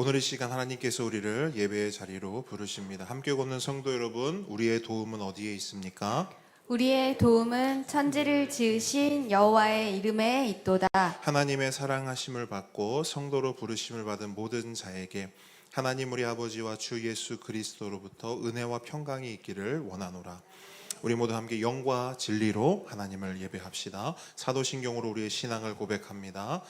오늘 이 시간 하나님께서 우리를 예배의 자리로 부르십니다. 함께 걷는 성도 여러분, 우리의 도움은 어디에 있습니까? 우리의 도움은 천지를 지으신 여호와의 이름에 있도다. 하나님의 사랑하심을 받고 성도로 부르심을 받은 모든 자에게 하나님 우리 아버지와 주 예수 그리스도로부터 은혜와 평강이 있기를 원하노라. 우리 모두 함께 영과 진리로 하나님을 예배합시다. 사도신경으로 우리의 신앙을 고백합니다.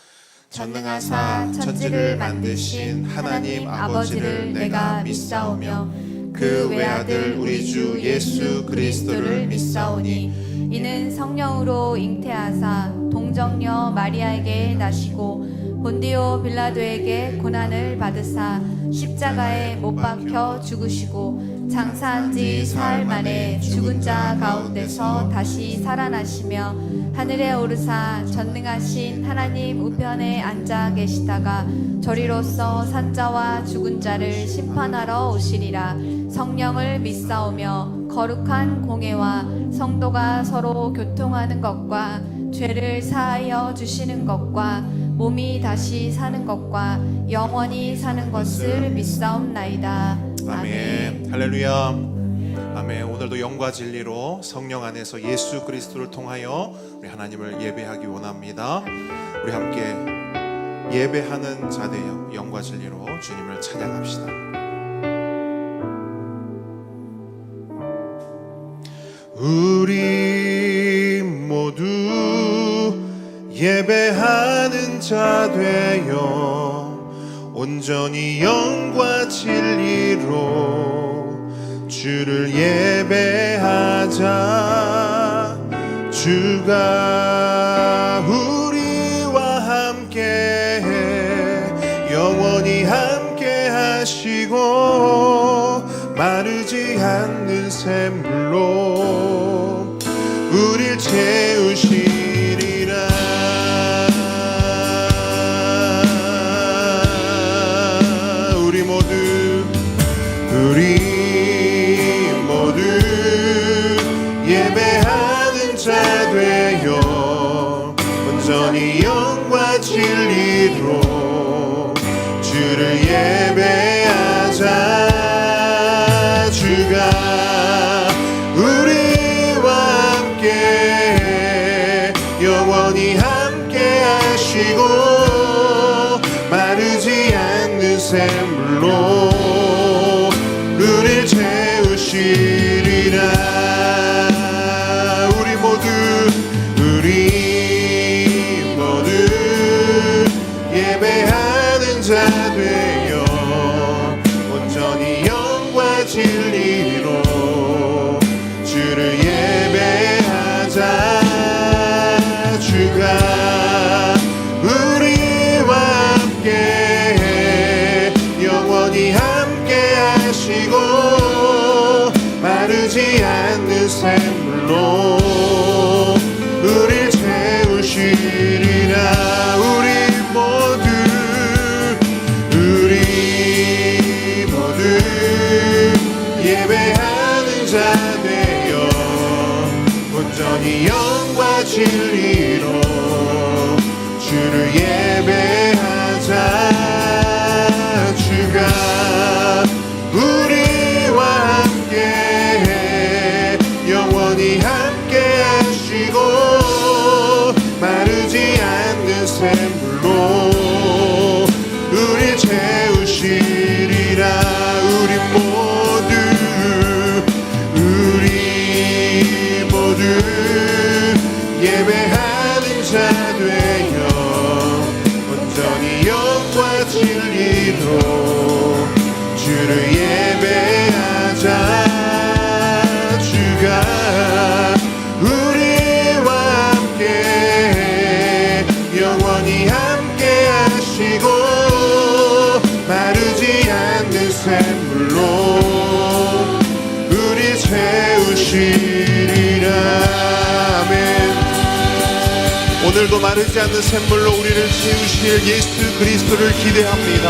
전능하사 천지를 만드신 하나님 아버지를 내가 믿사오며 그 외아들 우리 주 예수 그리스도를 믿사오니 이는 성령으로 잉태하사 동정녀 마리아에게 나시고 본디오 빌라도에게 고난을 받으사 십자가에 못 박혀 죽으시고 장사한 지 사흘 만에 죽은 자 가운데서 다시 살아나시며 하늘에 오르사 전능하신 하나님 우편에 앉아 계시다가 저리로서 산자와 죽은 자를 심판하러 오시리라. 성령을 믿사오며 거룩한 공회와 성도가 서로 교통하는 것과 죄를 사하여 주시는 것과 몸이 다시 사는 것과 영원히 사는 것을 믿사옵나이다. 아멘. 할렐루야. 아멘. 오늘도 영과 진리로 성령 안에서 예수 그리스도를 통하여 우리 하나님을 예배하기 원합니다. 우리 함께 예배하는 자 되어 영과 진리로 주님을 찬양합시다. 우리 모두 예배하는 자 되어 온전히 영과 진리로 주를 예배하자. 주가 우리와 함께해 영원히 함께 하시고 마르지 않는 샘물로 우릴 채우시리라. 우리 모두 예배하는 자 되어 온전히 영과 진리로 주를 예배하자. 주가 우리와 함께 영원히 함께 하시고 마르지 않는 샘물로 우릴 채우시리라. 우리 모두 예배하는 자 되어 온전히 영과 진리로 주를 예배하자. 주가 우리와 함께 영원히 함께 하시고 마르지 않는 샘물로 우릴 채우시리라. 우리 모두 예배하는 자 되어 온전히 영과 진리로 주를 예배하자. 주가 우리와 함께 영원히 함께 하시고 마르지 않는 샘물로 우릴 채우시리라. 우리 모두 예배하는 자 되어 온전히 영과 진리로 주를 예배하자. 주가 우리와 함께 영원히 함께 하시고 마르지 않는 샘물로 우리 채우시리라. 아멘. 오늘도 마르지 않는 샘물로 우리를 채우실 예수 그리스도를 기대합니다.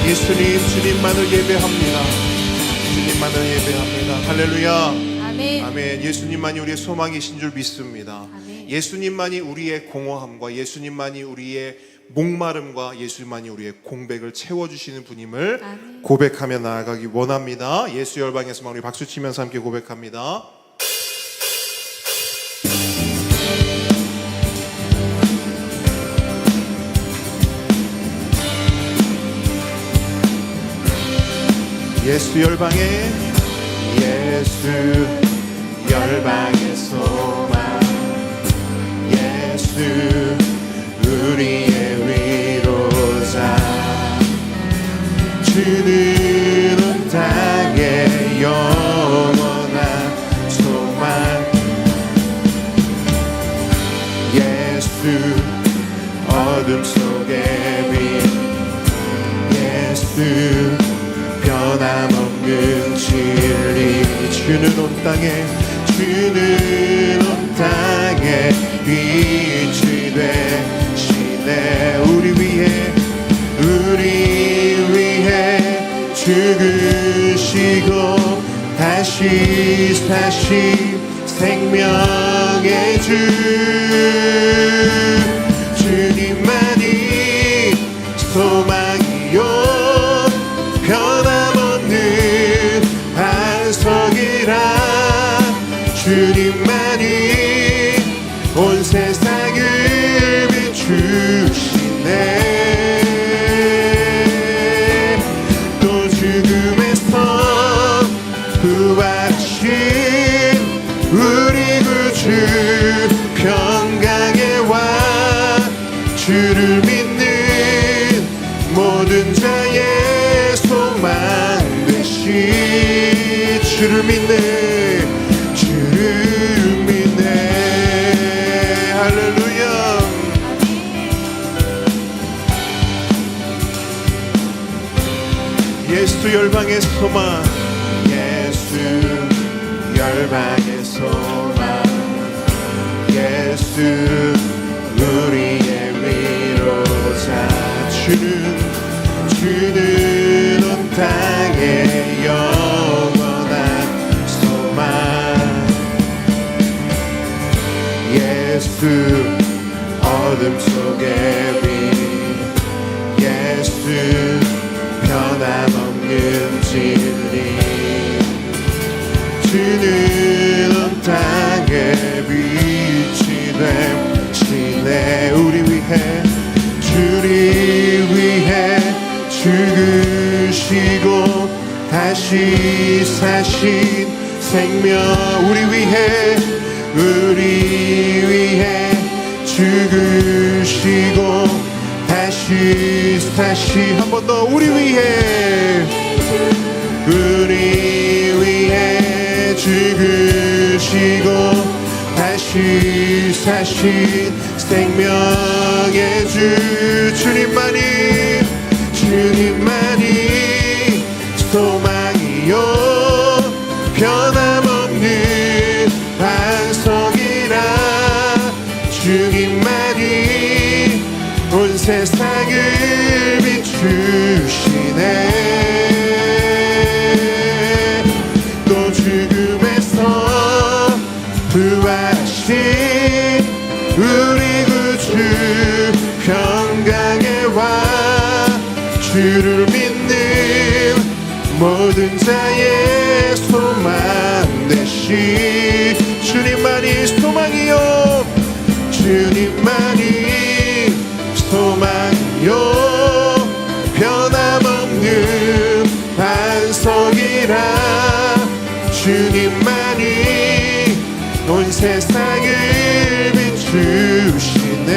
예수님, 주님만을 예배합니다. 주님만을 예배합니다. 할렐루야. 아멘. 아멘. 예수님만이 우리의 소망이신 줄 믿습니다. 아멘. 예수님만이 우리의 공허함과 예수님만이 우리의 목마름과 예수만이 우리의 공백을 채워주시는 분임을 아멘. 고백하며 나아가기 원합니다. 예수 열방에서만 우리 박수 치면서 함께 고백합니다. 예수 열방에 예수 열방의 소망 예수 우리의 위로자 주는 온 땅에 영원한 소망 예수 어둠 속의 빛 예수 변함없는 진리 주는 온 땅에 빛이 되시네 우리 위해 죽으시고 다시 사신 생명의 주 주님만이 소망이요 변함없는 반석이라 주님만이 온 세상을 비추시네 또 죽음에서 부활하신 우리 구주 평강의 왕 주를 믿는 모든 자의 소망 되신 주를 믿네 할렐루야 예수 열방의 소망 예수 열방의 소망 예수 우리의 위로자 주는 온 땅에 영원한 소망 예수 어둠 속의 빛 예수 변함없는 진리 주는 온 땅에 빛이 되시네 우리 위해 죽으시고 다시 사신 생명 우리 위해 죽으시고 다시 한 번 더 우리 위해 죽으시고 다시 사신 생명의 주 주님만이 소망이요 변함없는 반석이라 주님만이 온 세상을 비추시네 또 죽음에서 부활하신 우리 구주 평강의 왕 주를 믿는 모든 자의 소망 되신 주님만이 소망이요 주님만이 소망이요 변함없는 반석이라 주님만이 온 세상을 비추시네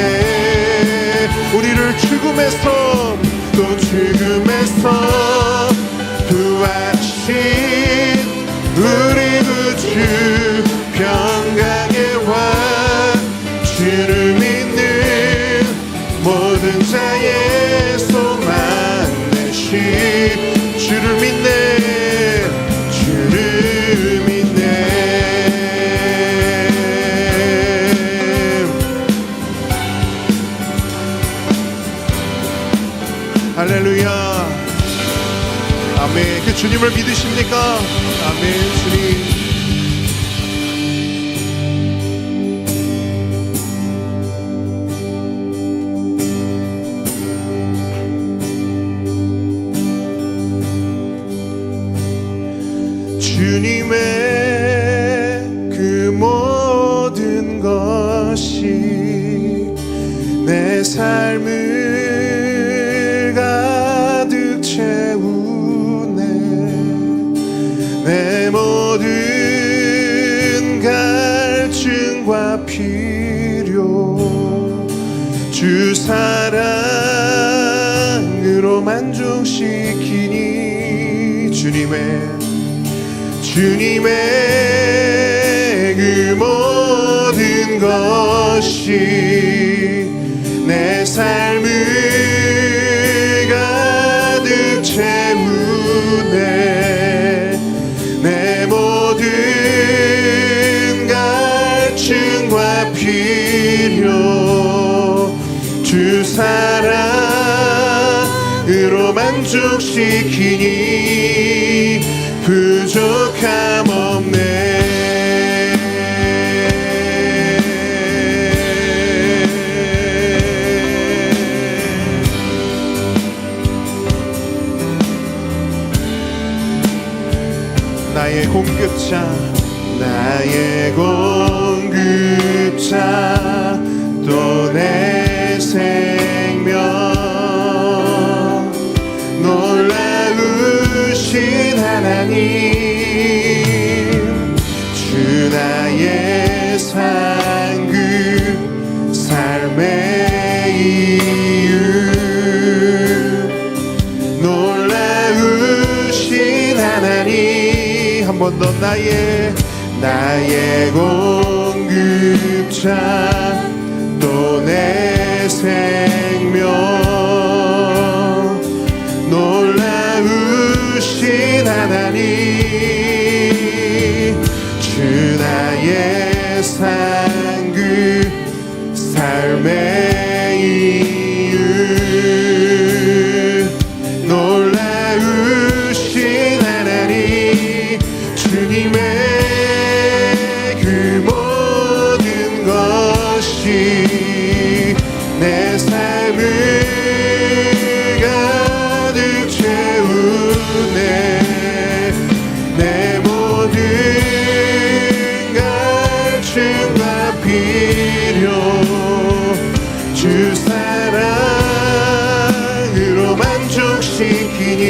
우리를 죽음에서 또 죽음에서 부활하신 우리 구주 평강의 왕 주를 믿는 모든 자의 소망 되신 주를 믿네 할렐루야 아멘 그 주님을 믿으십니까 아멘 주님 내 삶을 가득 채우네. 내 모든 갈증과 필요 주 사랑으로 만족시키니 주님의 그 모든 것이 내 삶을 가득 채우네. 내 모든 갈증과 필요 주 사랑으로 만족시키니 부족함 없네. 나의 공급자 또 내 생명 놀라우신 하나님 주 나의 상급 삶의 이유 놀라우신 하나님 한 번 더 나의 공급자 또 내 생명 놀라우신 하나님 주 나의 상급 삶의 이유 놀라우신 하나님 주님의 그 모든 것이 내 삶을 가득 채우네. 내 모든 갈증과 필요 주 사랑으로 만족시키니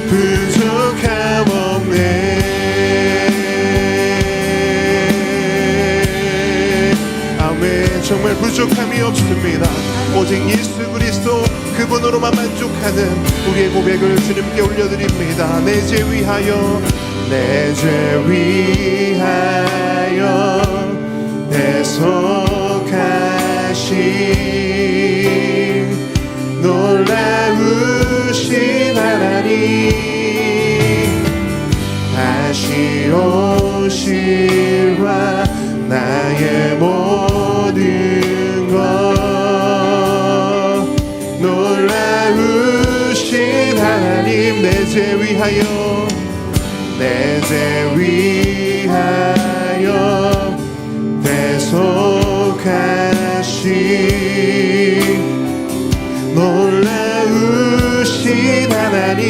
부족함 없네. 정말 부족함이 없습니다. 오직 예수 그리스도 그분으로만 만족하는 우리의 고백을 주님께 올려드립니다. 내 죄 위하여 대속하신 놀라우신 하나님 다시 오실와 나의 모든 것 놀라우신 하나님 내 죄 위하여 대속하신 놀라우신 하나님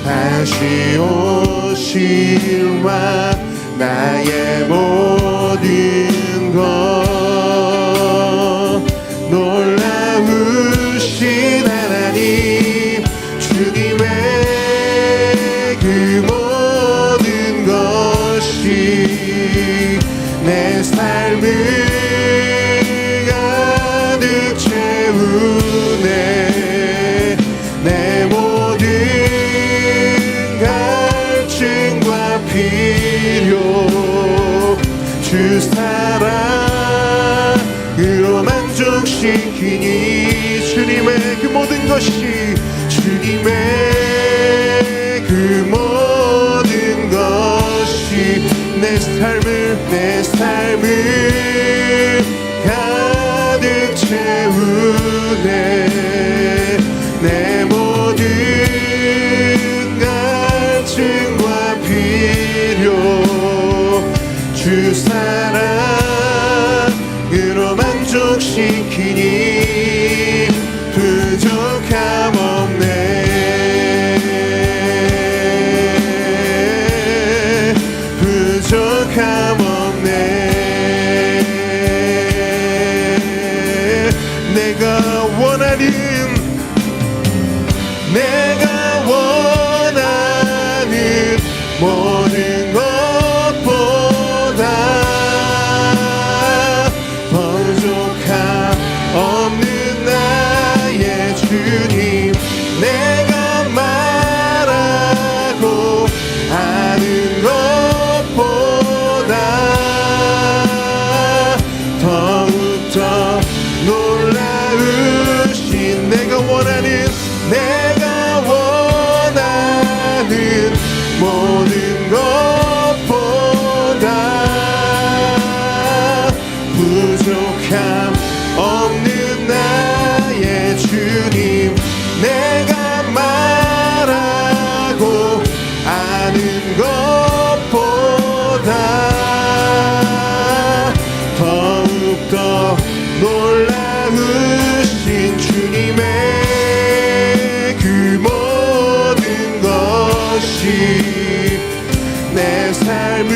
다시 오실와 나의 모든 것 놀라우신 하나님 주님의 그 모든 것이 내 삶을 가득 채우네. 내 모든 갈증과 필요 주 사랑으로 만족시키니 주님의 그 모든 것이 주님의 그 모든 것이 내 삶을 가득 채우네. 내 모든 갈증과 필요 주 사랑으로 만족시키니 부족함 없네. 부족함 없네. 부족함 없는 나의 주님, 내가 말하고 아는 것보다 더욱더 놀라우신 주님의 그 모든 것이 내 삶을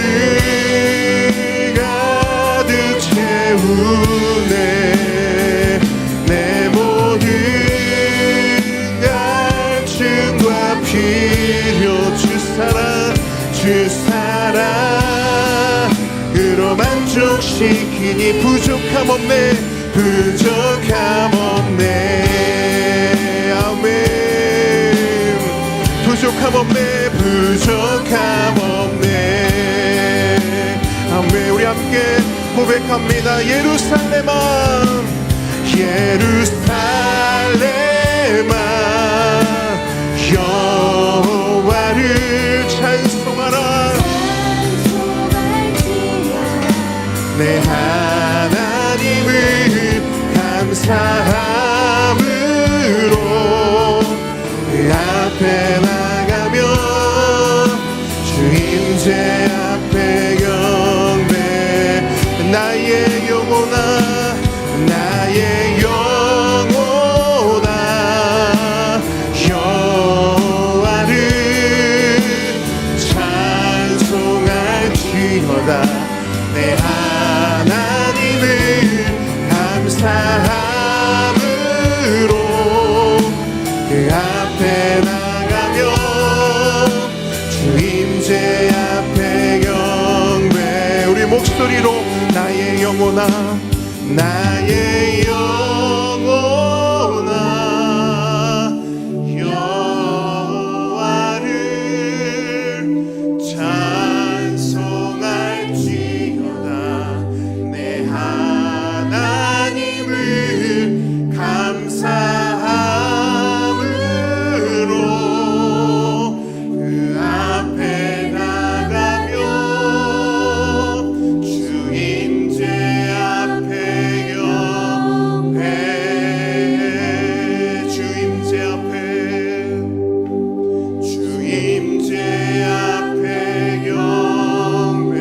가득 채우네. 내 모든 갈증과 필요 주 사랑으로 만족시키니 부족함 없네, 부족함 없네. 아멘. 부족함 없네, 부족함 없네. 아멘. 우리 함께 고백합니다. 예루살렘아, 예루살렘아, 여호와를 찬송하라. 내 하나님을 감사함으로 그 앞에 나가며 주임제 앞에 경배. 나의 영혼아, 나의 영혼아, 여호와를 찬송할지어다. 내 하나님을 감사함으로 그 앞에 나가며 주임제 앞에 경배. 우리 목소리로 나의 영혼아, 나의 영혼아, 여호와를 찬송할지어다. 내 하나님을 감사함으로 그 앞에 나가며 주임제 앞에 경배. 주임제 앞에, 주임제 앞에 경배.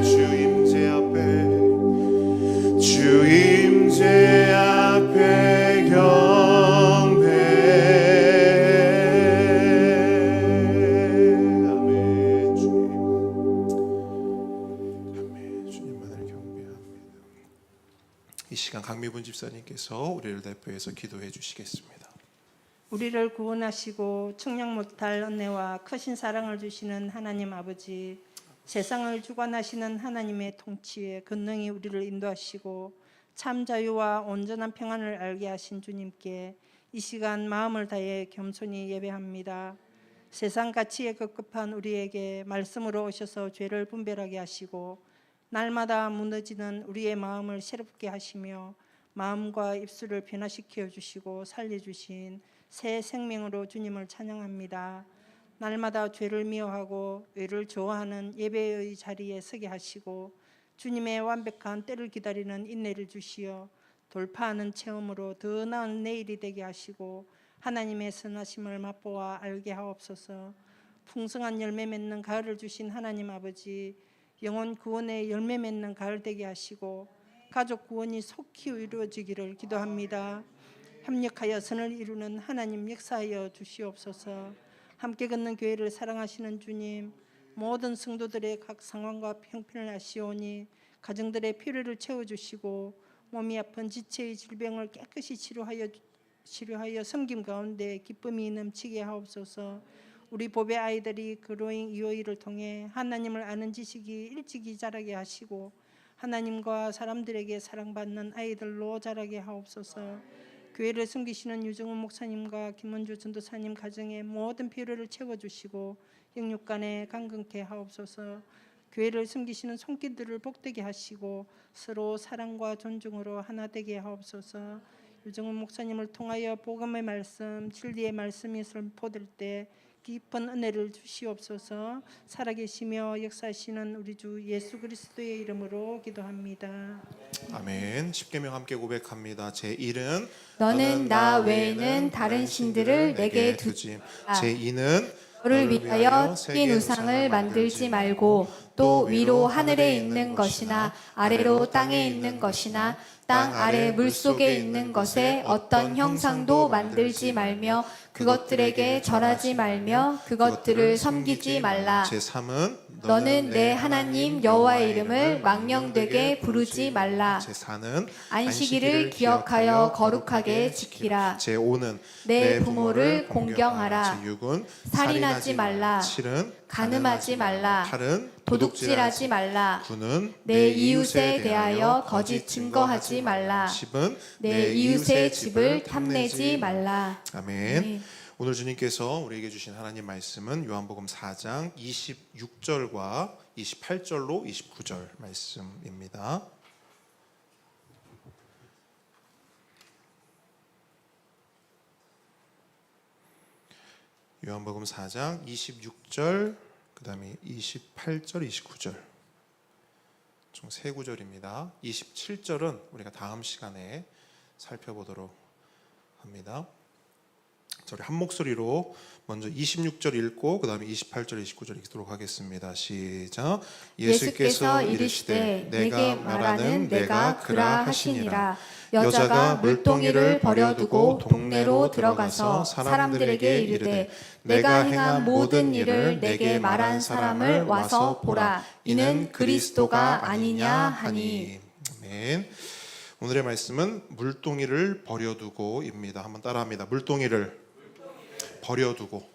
주임제 앞에, 주임제 앞에 경배. 아멘. 주님, 아멘. 주님만을 경배합니다. 이 시간 강미분 집사님께서 우리를 대표해서 기도해 주시겠습니다. 우리를 구원하시고 측량 못할 은혜와 크신 사랑을 주시는 하나님 아버지, 세상을 주관하시는 하나님의 통치에 권능이 우리를 인도하시고 참 자유와 온전한 평안을 알게 하신 주님께 이 시간 마음을 다해 겸손히 예배합니다. 세상 가치에 급급한 우리에게 말씀으로 오셔서 죄를 분별하게 하시고 날마다 무너지는 우리의 마음을 새롭게 하시며 마음과 입술을 변화시켜 주시고 살려주신 새 생명으로 주님을 찬양합니다. 날마다 죄를 미워하고 의를 좋아하는 예배의 자리에 서게 하시고 주님의 완벽한 때를 기다리는 인내를 주시어 돌파하는 체험으로 더 나은 내일이 되게 하시고 하나님의 선하심을 맛보아 알게 하옵소서. 풍성한 열매 맺는 가을을 주신 하나님 아버지, 영혼 구원의 열매 맺는 가을 되게 하시고 가족 구원이 속히 이루어지기를 기도합니다. 협력하여 선을 이루는 하나님 역사하여 주시옵소서. 함께 걷는 교회를 사랑하시는 주님, 모든 성도들의 각 상황과 형편을 아시오니 가정들의 필요를 채워주시고 몸이 아픈 지체의 질병을 깨끗이 치료하여 섬김 가운데 기쁨이 넘치게 하옵소서. 우리 보배 아이들이 그로잉 이오이를 통해 하나님을 아는 지식이 일찍이 자라게 하시고 하나님과 사람들에게 사랑받는 아이들로 자라게 하옵소서. 교회를 섬기시는 유정훈 목사님과 김원주 전도사님 가정의 모든 필요를 채워주시고 영육간에 강건케 하옵소서. 교회를 섬기시는 손길들을 복되게 하시고 서로 사랑과 존중으로 하나 되게 하옵소서. 유정훈 목사님을 통하여 복음의 말씀, 진리의 말씀이 선포될 때 깊은 은혜를 주시옵소서. 살아계시며 역사하시는 우리 주 예수 그리스도의 이름으로 기도합니다. 아멘. 십계명 함께 고백합니다. 제 1은 너는 나 외에는 다른 신들을 내게 두지 말라. 제 2는 너를 위하여 새긴 우상을 만들지 말고 또 위로 하늘에 있는 것이나 아래로 땅에 있는 것이나 땅 아래 물속에 있는 것에 어떤 형상도 만들지 말며 그것들에게 절하지 말며 그것들을 섬기지 말라. 제 3은 너는 내 하나님 여호와의 이름을 망령되게 부르지 말라. 제 4는 안식일을 기억하여 거룩하게 지키라. 제 5는 내 부모를 공경하라. 제 6은 살인하지 말라. 7은 간음하지 말라. 8은 도둑질하지 말라. 9는 내 이웃에 대하여 거짓 증거하지 말라. 10은 내 이웃의 집을 탐내지 말라. 아멘. 아멘. 오늘 주님께서 우리에게 주신 하나님 말씀은 요한복음 4장 26절과 28절로 29절 말씀입니다. 요한복음 4장 26절 그다음에 28절 29절 총 세 구절입니다. 27절은 우리가 다음 시간에 살펴보도록 합니다. 저희 한 목소리로 먼저 26절 읽고 그 다음에 28절 29절 읽도록 하겠습니다. 시작. 예수께서 이르시되 내게 말하는 내가 그라 하시니라. 여자가 물동이를 버려두고 동네로 들어가서 사람들에게 이르되 내가 행한 모든 일을 내게 말한 사람을 와서 보라. 이는 그리스도가 아니냐 하니. 아멘. 오늘의 말씀은 물동이를 버려두고입니다. 한번 따라합니다. 물동이를 버려두고.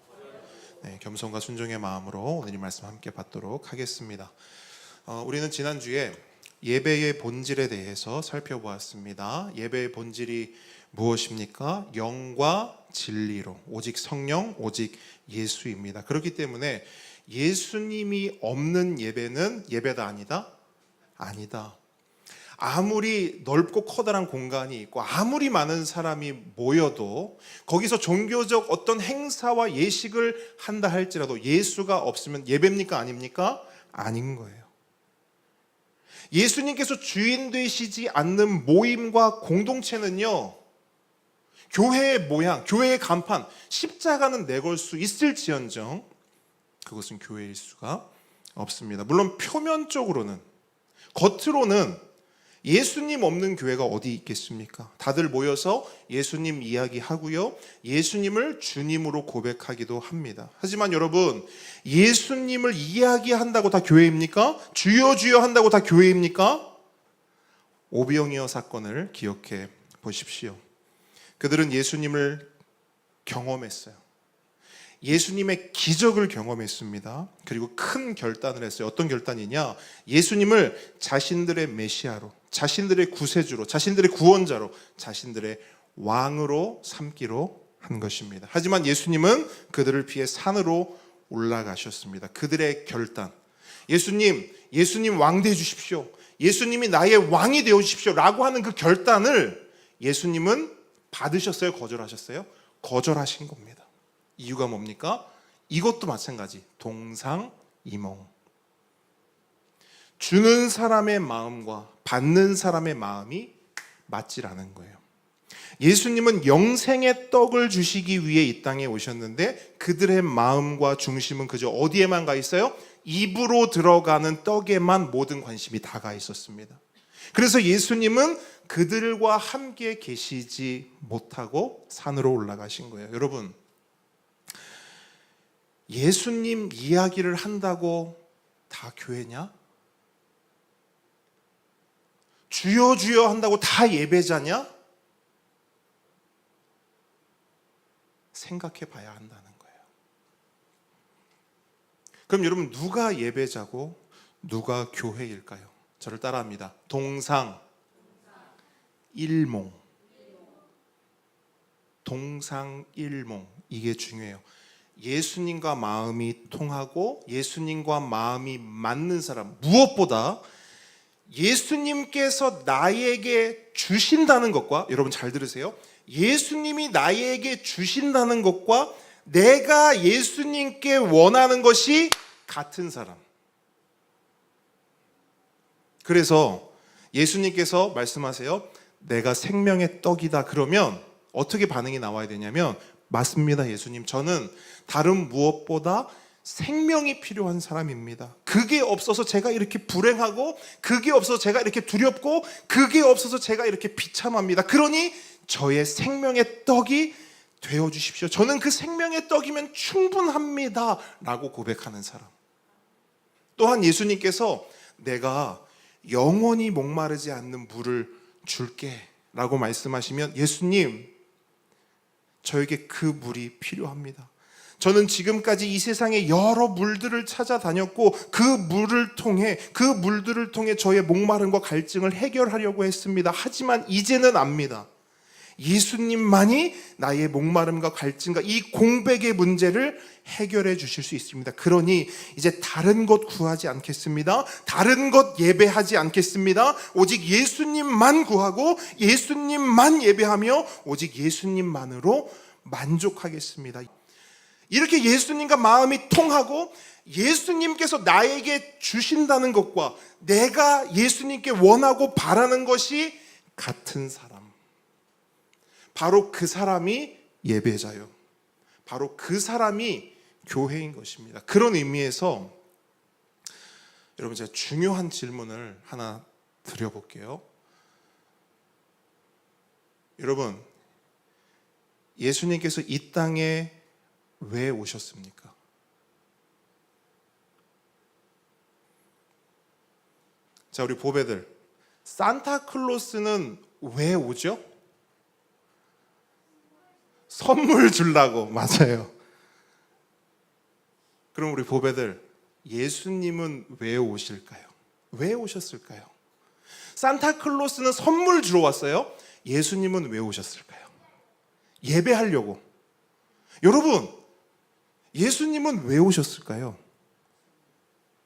네, 겸손과 순종의 마음으로 오늘 이 말씀 함께 받도록 하겠습니다. 우리는 지난주에 예배의 본질에 대해서 살펴보았습니다. 예배의 본질이 무엇입니까? 영과 진리로 오직 성령, 오직 예수입니다. 그렇기 때문에 예수님이 없는 예배는 예배다 아니다? 아니다. 아무리 넓고 커다란 공간이 있고 아무리 많은 사람이 모여도 거기서 종교적 어떤 행사와 예식을 한다 할지라도 예수가 없으면 예배입니까? 아닙니까? 아닌 거예요. 예수님께서 주인 되시지 않는 모임과 공동체는요, 교회의 모양, 교회의 간판, 십자가는 내걸 수 있을지언정 그것은 교회일 수가 없습니다. 물론 표면적으로는, 겉으로는 예수님 없는 교회가 어디 있겠습니까? 다들 모여서 예수님 이야기하고요, 예수님을 주님으로 고백하기도 합니다. 하지만 여러분, 예수님을 이야기한다고 다 교회입니까? 주여 주여 한다고 다 교회입니까? 오병이어 사건을 기억해 보십시오. 그들은 예수님을 경험했어요. 예수님의 기적을 경험했습니다. 그리고 큰 결단을 했어요. 어떤 결단이냐? 예수님을 자신들의 메시아로, 자신들의 구세주로, 자신들의 구원자로, 자신들의 왕으로 삼기로 한 것입니다. 하지만 예수님은 그들을 피해 산으로 올라가셨습니다. 그들의 결단, 예수님 왕 되어 주십시오, 예수님이 나의 왕이 되어 주십시오 라고 하는 그 결단을 예수님은 받으셨어요? 거절하셨어요? 거절하신 겁니다. 이유가 뭡니까? 이것도 마찬가지, 동상이몽. 주는 사람의 마음과 받는 사람의 마음이 맞질 않은 거예요. 예수님은 영생의 떡을 주시기 위해 이 땅에 오셨는데 그들의 마음과 중심은 그저 어디에만 가 있어요? 입으로 들어가는 떡에만 모든 관심이 다 가 있었습니다. 그래서 예수님은 그들과 함께 계시지 못하고 산으로 올라가신 거예요. 여러분, 예수님 이야기를 한다고 다 교회냐? 주여 주여 한다고 다 예배자냐? 생각해 봐야 한다는 거예요. 그럼 여러분, 누가 예배자고 누가 교회일까요? 저를 따라합니다. 동상일몽. 동상일몽. 이게 중요해요. 예수님과 마음이 통하고 예수님과 마음이 맞는 사람, 무엇보다 예수님께서 나에게 주신다는 것과, 여러분 잘 들으세요, 예수님이 나에게 주신다는 것과 내가 예수님께 원하는 것이 같은 사람. 그래서 예수님께서 말씀하세요. 내가 생명의 떡이다. 그러면 어떻게 반응이 나와야 되냐면, 맞습니다, 예수님. 저는 다른 무엇보다 생명이 필요한 사람입니다. 그게 없어서 제가 이렇게 불행하고, 그게 없어서 제가 이렇게 두렵고, 그게 없어서 제가 이렇게 비참합니다. 그러니 저의 생명의 떡이 되어 주십시오. 저는 그 생명의 떡이면 충분합니다. 라고 고백하는 사람. 또한 예수님께서 내가 영원히 목마르지 않는 물을 줄게 라고 말씀하시면, 예수님, 저에게 그 물이 필요합니다. 저는 지금까지 이 세상의 여러 물들을 찾아다녔고, 그 물들을 통해 저의 목마름과 갈증을 해결하려고 했습니다. 하지만 이제는 압니다. 예수님만이 나의 목마름과 갈증과 이 공백의 문제를 해결해 주실 수 있습니다. 그러니 이제 다른 것 구하지 않겠습니다. 다른 것 예배하지 않겠습니다. 오직 예수님만 구하고 예수님만 예배하며 오직 예수님만으로 만족하겠습니다. 이렇게 예수님과 마음이 통하고 예수님께서 나에게 주신다는 것과 내가 예수님께 원하고 바라는 것이 같은 사람, 바로 그 사람이 예배자요. 바로 그 사람이 교회인 것입니다. 그런 의미에서 여러분, 제가 중요한 질문을 하나 드려볼게요. 여러분, 예수님께서 이 땅에 왜 오셨습니까? 자, 우리 보배들, 산타클로스는 왜 오죠? 선물 주려고. 맞아요. 그럼 우리 보배들, 예수님은 왜 오실까요? 왜 오셨을까요? 산타클로스는 선물 주러 왔어요. 예수님은 왜 오셨을까요? 예배하려고. 여러분, 예수님은 왜 오셨을까요?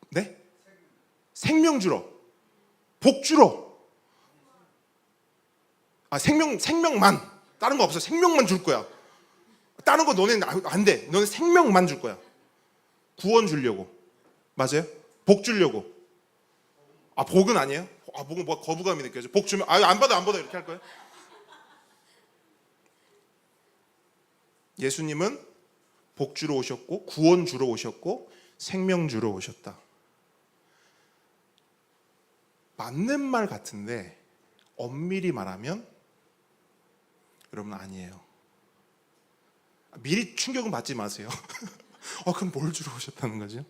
네? 생명 주러, 복 주러. 생명만. 다른 거 없어. 생명만 줄 거야. 다른 거 너네는 안 돼. 너네 생명만 줄 거야. 구원 주려고. 맞아요? 복 주려고. 복은 아니에요? 복은 뭐 거부감이 느껴져. 복 주면 안 받아 이렇게 할 거예요? 예수님은 복 주러 오셨고, 구원 주러 오셨고, 생명 주러 오셨다. 맞는 말 같은데 엄밀히 말하면 여러분, 아니에요. 미리 충격은 받지 마세요. 그럼 뭘 주러 오셨다는 거죠?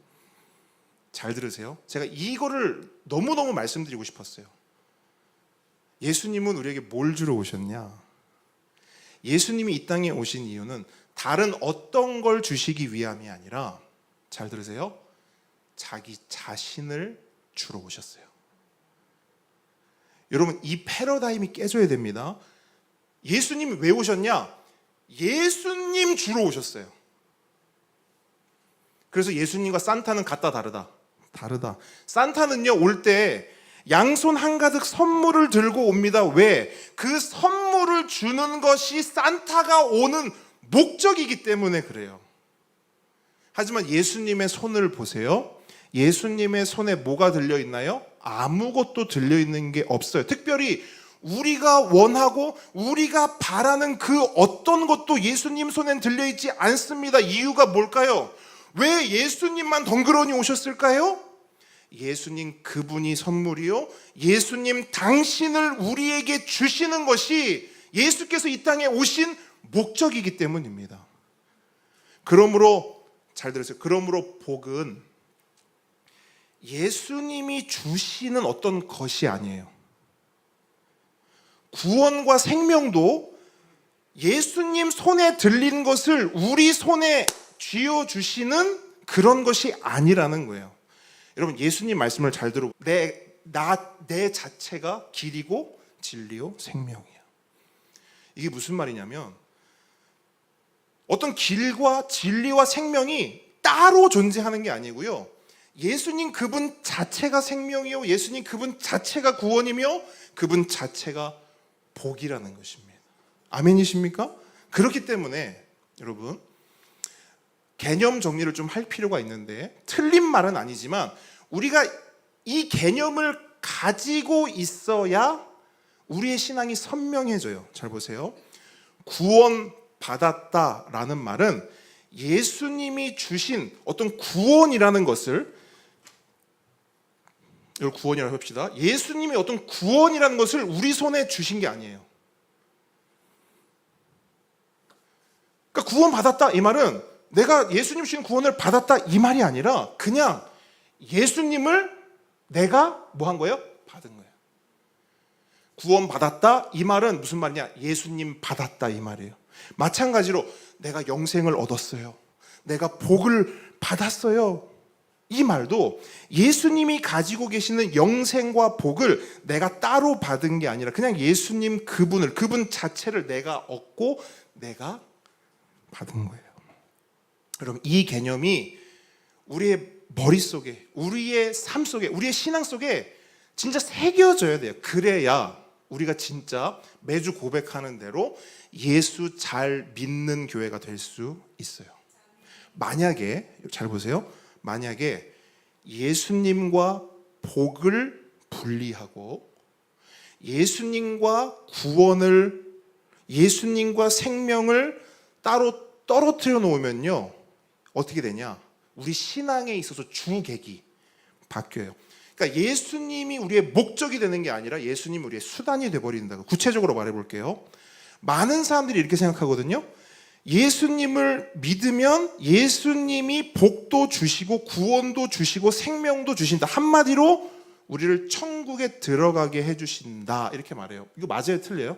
잘 들으세요. 제가 이거를 너무너무 말씀드리고 싶었어요. 예수님은 우리에게 뭘 주러 오셨냐? 예수님이 이 땅에 오신 이유는 다른 어떤 걸 주시기 위함이 아니라, 잘 들으세요, 자기 자신을 주러 오셨어요. 여러분, 이 패러다임이 깨져야 됩니다. 예수님이 왜 오셨냐? 예수님 주러 오셨어요. 그래서 예수님과 산타는 같다 다르다. 산타는요, 올 때 양손 한가득 선물을 들고 옵니다. 왜? 그 선물을 주는 것이 산타가 오는 목적이기 때문에 그래요. 하지만 예수님의 손을 보세요. 예수님의 손에 뭐가 들려있나요? 아무것도 들려있는 게 없어요. 특별히 우리가 원하고 우리가 바라는 그 어떤 것도 예수님 손엔 들려있지 않습니다. 이유가 뭘까요? 왜 예수님만 덩그러니 오셨을까요? 예수님 그분이 선물이요, 예수님 당신을 우리에게 주시는 것이 예수께서 이 땅에 오신 목적이기 때문입니다. 그러므로 잘 들으세요. 그러므로 복은 예수님이 주시는 어떤 것이 아니에요. 구원과 생명도 예수님 손에 들린 것을 우리 손에 쥐어주시는 그런 것이 아니라는 거예요. 여러분, 예수님 말씀을 잘 들어. 내 자체가 길이고 진리요 생명이야. 이게 무슨 말이냐면, 어떤 길과 진리와 생명이 따로 존재하는 게 아니고요, 예수님 그분 자체가 생명이요, 예수님 그분 자체가 구원이며 그분 자체가 복이라는 것입니다. 아멘이십니까? 그렇기 때문에 여러분, 개념 정리를 좀 할 필요가 있는데, 틀린 말은 아니지만 우리가 이 개념을 가지고 있어야 우리의 신앙이 선명해져요. 잘 보세요. 구원 받았다라는 말은 예수님이 주신 어떤 구원이라는 것을, 이걸 구원이라고 합시다. 예수님이 어떤 구원이라는 것을 우리 손에 주신 게 아니에요. 그러니까 구원 받았다 이 말은 내가 예수님 주신 구원을 받았다 이 말이 아니라 그냥 예수님을 내가 뭐 한 거예요? 받은 거예요. 구원 받았다 이 말은 무슨 말이냐? 예수님 받았다 이 말이에요. 마찬가지로 내가 영생을 얻었어요. 내가 복을 받았어요. 이 말도 예수님이 가지고 계시는 영생과 복을 내가 따로 받은 게 아니라 그냥 예수님 그분 자체를 내가 얻고 내가 받은 거예요. 여러분, 이 개념이 우리의 머릿속에, 우리의 삶 속에, 우리의 신앙 속에 진짜 새겨져야 돼요. 그래야 우리가 진짜 매주 고백하는 대로 예수 잘 믿는 교회가 될 수 있어요. 만약에, 잘 보세요. 만약에 예수님과 복을 분리하고 예수님과 구원을, 예수님과 생명을 따로 떨어뜨려 놓으면요, 어떻게 되냐? 우리 신앙에 있어서 주객이 바뀌어요. 그러니까 예수님이 우리의 목적이 되는 게 아니라 예수님이 우리의 수단이 되어버린다고. 구체적으로 말해볼게요. 많은 사람들이 이렇게 생각하거든요. 예수님을 믿으면 예수님이 복도 주시고 구원도 주시고 생명도 주신다. 한마디로 우리를 천국에 들어가게 해주신다. 이렇게 말해요. 이거 맞아요? 틀려요?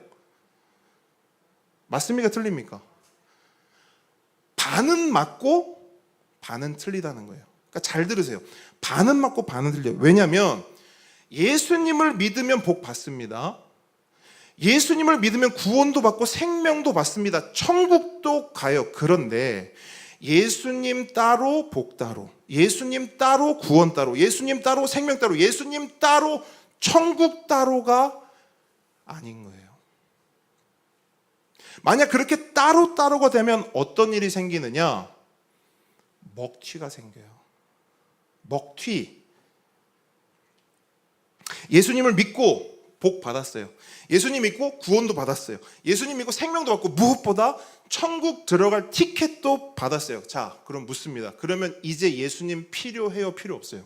맞습니까? 틀립니까? 반은 맞고 반은 틀리다는 거예요. 그러니까 잘 들으세요. 반은 맞고 반은 틀려요. 왜냐하면 예수님을 믿으면 복 받습니다. 예수님을 믿으면 구원도 받고 생명도 받습니다. 천국도 가요. 그런데 예수님 따로 복 따로, 예수님 따로 구원 따로, 예수님 따로 생명 따로, 예수님 따로 천국 따로가 아닌 거예요. 만약 그렇게 따로따로가 되면 어떤 일이 생기느냐? 먹튀가 생겨요. 먹튀. 예수님을 믿고 복 받았어요. 예수님 믿고 구원도 받았어요. 예수님 믿고 생명도 받고 무엇보다 천국 들어갈 티켓도 받았어요. 자, 그럼 묻습니다. 그러면 이제 예수님 필요해요? 필요 없어요?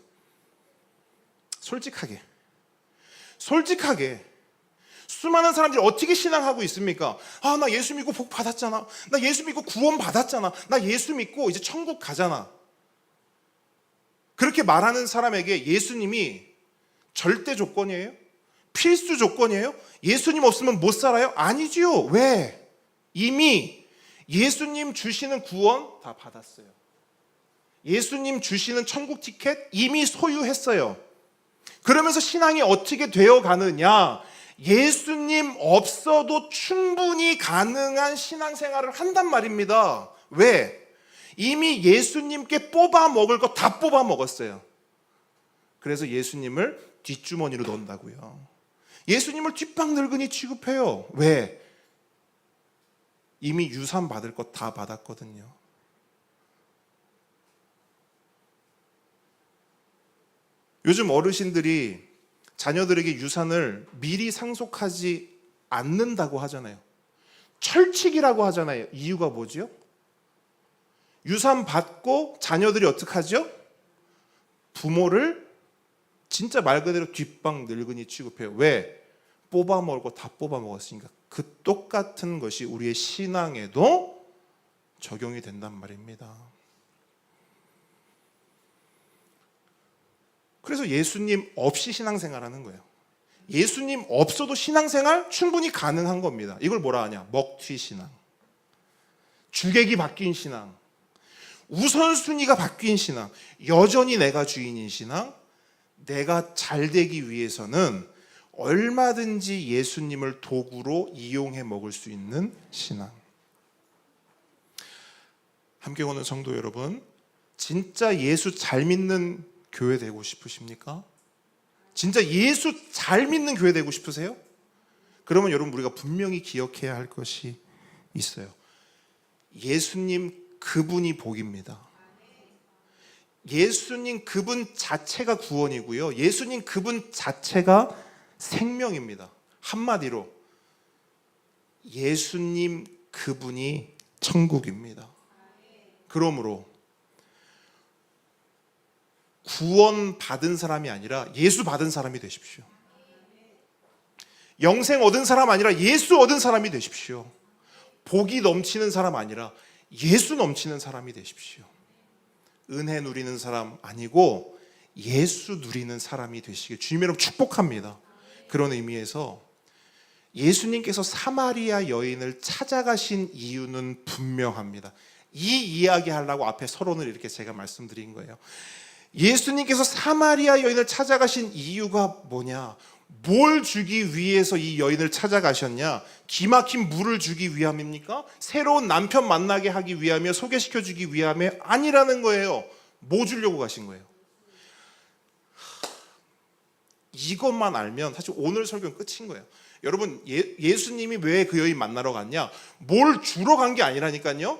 솔직하게. 수많은 사람들이 어떻게 신앙하고 있습니까? 아, 나 예수 믿고 복 받았잖아. 나 예수 믿고 구원 받았잖아. 나 예수 믿고 이제 천국 가잖아. 그렇게 말하는 사람에게 예수님이 절대 조건이에요? 필수 조건이에요? 예수님 없으면 못 살아요? 아니지요. 왜? 이미 예수님 주시는 구원 다 받았어요. 예수님 주시는 천국 티켓 이미 소유했어요. 그러면서 신앙이 어떻게 되어 가느냐? 예수님 없어도 충분히 가능한 신앙생활을 한단 말입니다. 왜? 이미 예수님께 뽑아 먹을 거 다 뽑아 먹었어요. 그래서 예수님을 뒷주머니로 넣는다고요. 예수님을 뒷방 늙은이 취급해요. 왜? 이미 유산 받을 것 다 받았거든요. 요즘 어르신들이 자녀들에게 유산을 미리 상속하지 않는다고 하잖아요. 철칙이라고 하잖아요. 이유가 뭐죠? 유산 받고 자녀들이 어떻게 하죠? 부모를 진짜 말 그대로 뒷방 늙은이 취급해요. 왜? 뽑아 먹을 거 다 뽑아 먹었으니까. 그 똑같은 것이 우리의 신앙에도 적용이 된단 말입니다. 그래서 예수님 없이 신앙생활하는 거예요. 예수님 없어도 신앙생활 충분히 가능한 겁니다. 이걸 뭐라 하냐? 먹튀 신앙, 주객이 바뀐 신앙, 우선순위가 바뀐 신앙, 여전히 내가 주인인 신앙, 내가 잘 되기 위해서는 얼마든지 예수님을 도구로 이용해 먹을 수 있는 신앙. 함께 오는 성도 여러분, 진짜 예수 잘 믿는 교회 되고 싶으십니까? 진짜 예수 잘 믿는 교회 되고 싶으세요? 그러면 여러분, 우리가 분명히 기억해야 할 것이 있어요. 예수님 그분이 복입니다. 예수님 그분 자체가 구원이고요. 예수님 그분 자체가 생명입니다. 한마디로 예수님 그분이 천국입니다. 그러므로 구원 받은 사람이 아니라 예수 받은 사람이 되십시오. 영생 얻은 사람 아니라 예수 얻은 사람이 되십시오. 복이 넘치는 사람 아니라 예수 넘치는 사람이 되십시오. 은혜 누리는 사람 아니고 예수 누리는 사람이 되시길 주님 여러분 축복합니다. 그런 의미에서 예수님께서 사마리아 여인을 찾아가신 이유는 분명합니다. 이 이야기 하려고 앞에 서론을 이렇게 제가 말씀드린 거예요. 예수님께서 사마리아 여인을 찾아가신 이유가 뭐냐? 뭘 주기 위해서 이 여인을 찾아가셨냐? 기막힌 물을 주기 위함입니까? 새로운 남편 만나게 하기 위함이며 소개시켜 주기 위함이 아니라는 거예요. 뭐 주려고 가신 거예요? 이것만 알면 사실 오늘 설교는 끝인 거예요. 여러분 예수님이 왜 그 여인 만나러 갔냐? 뭘 주러 간 게 아니라니까요.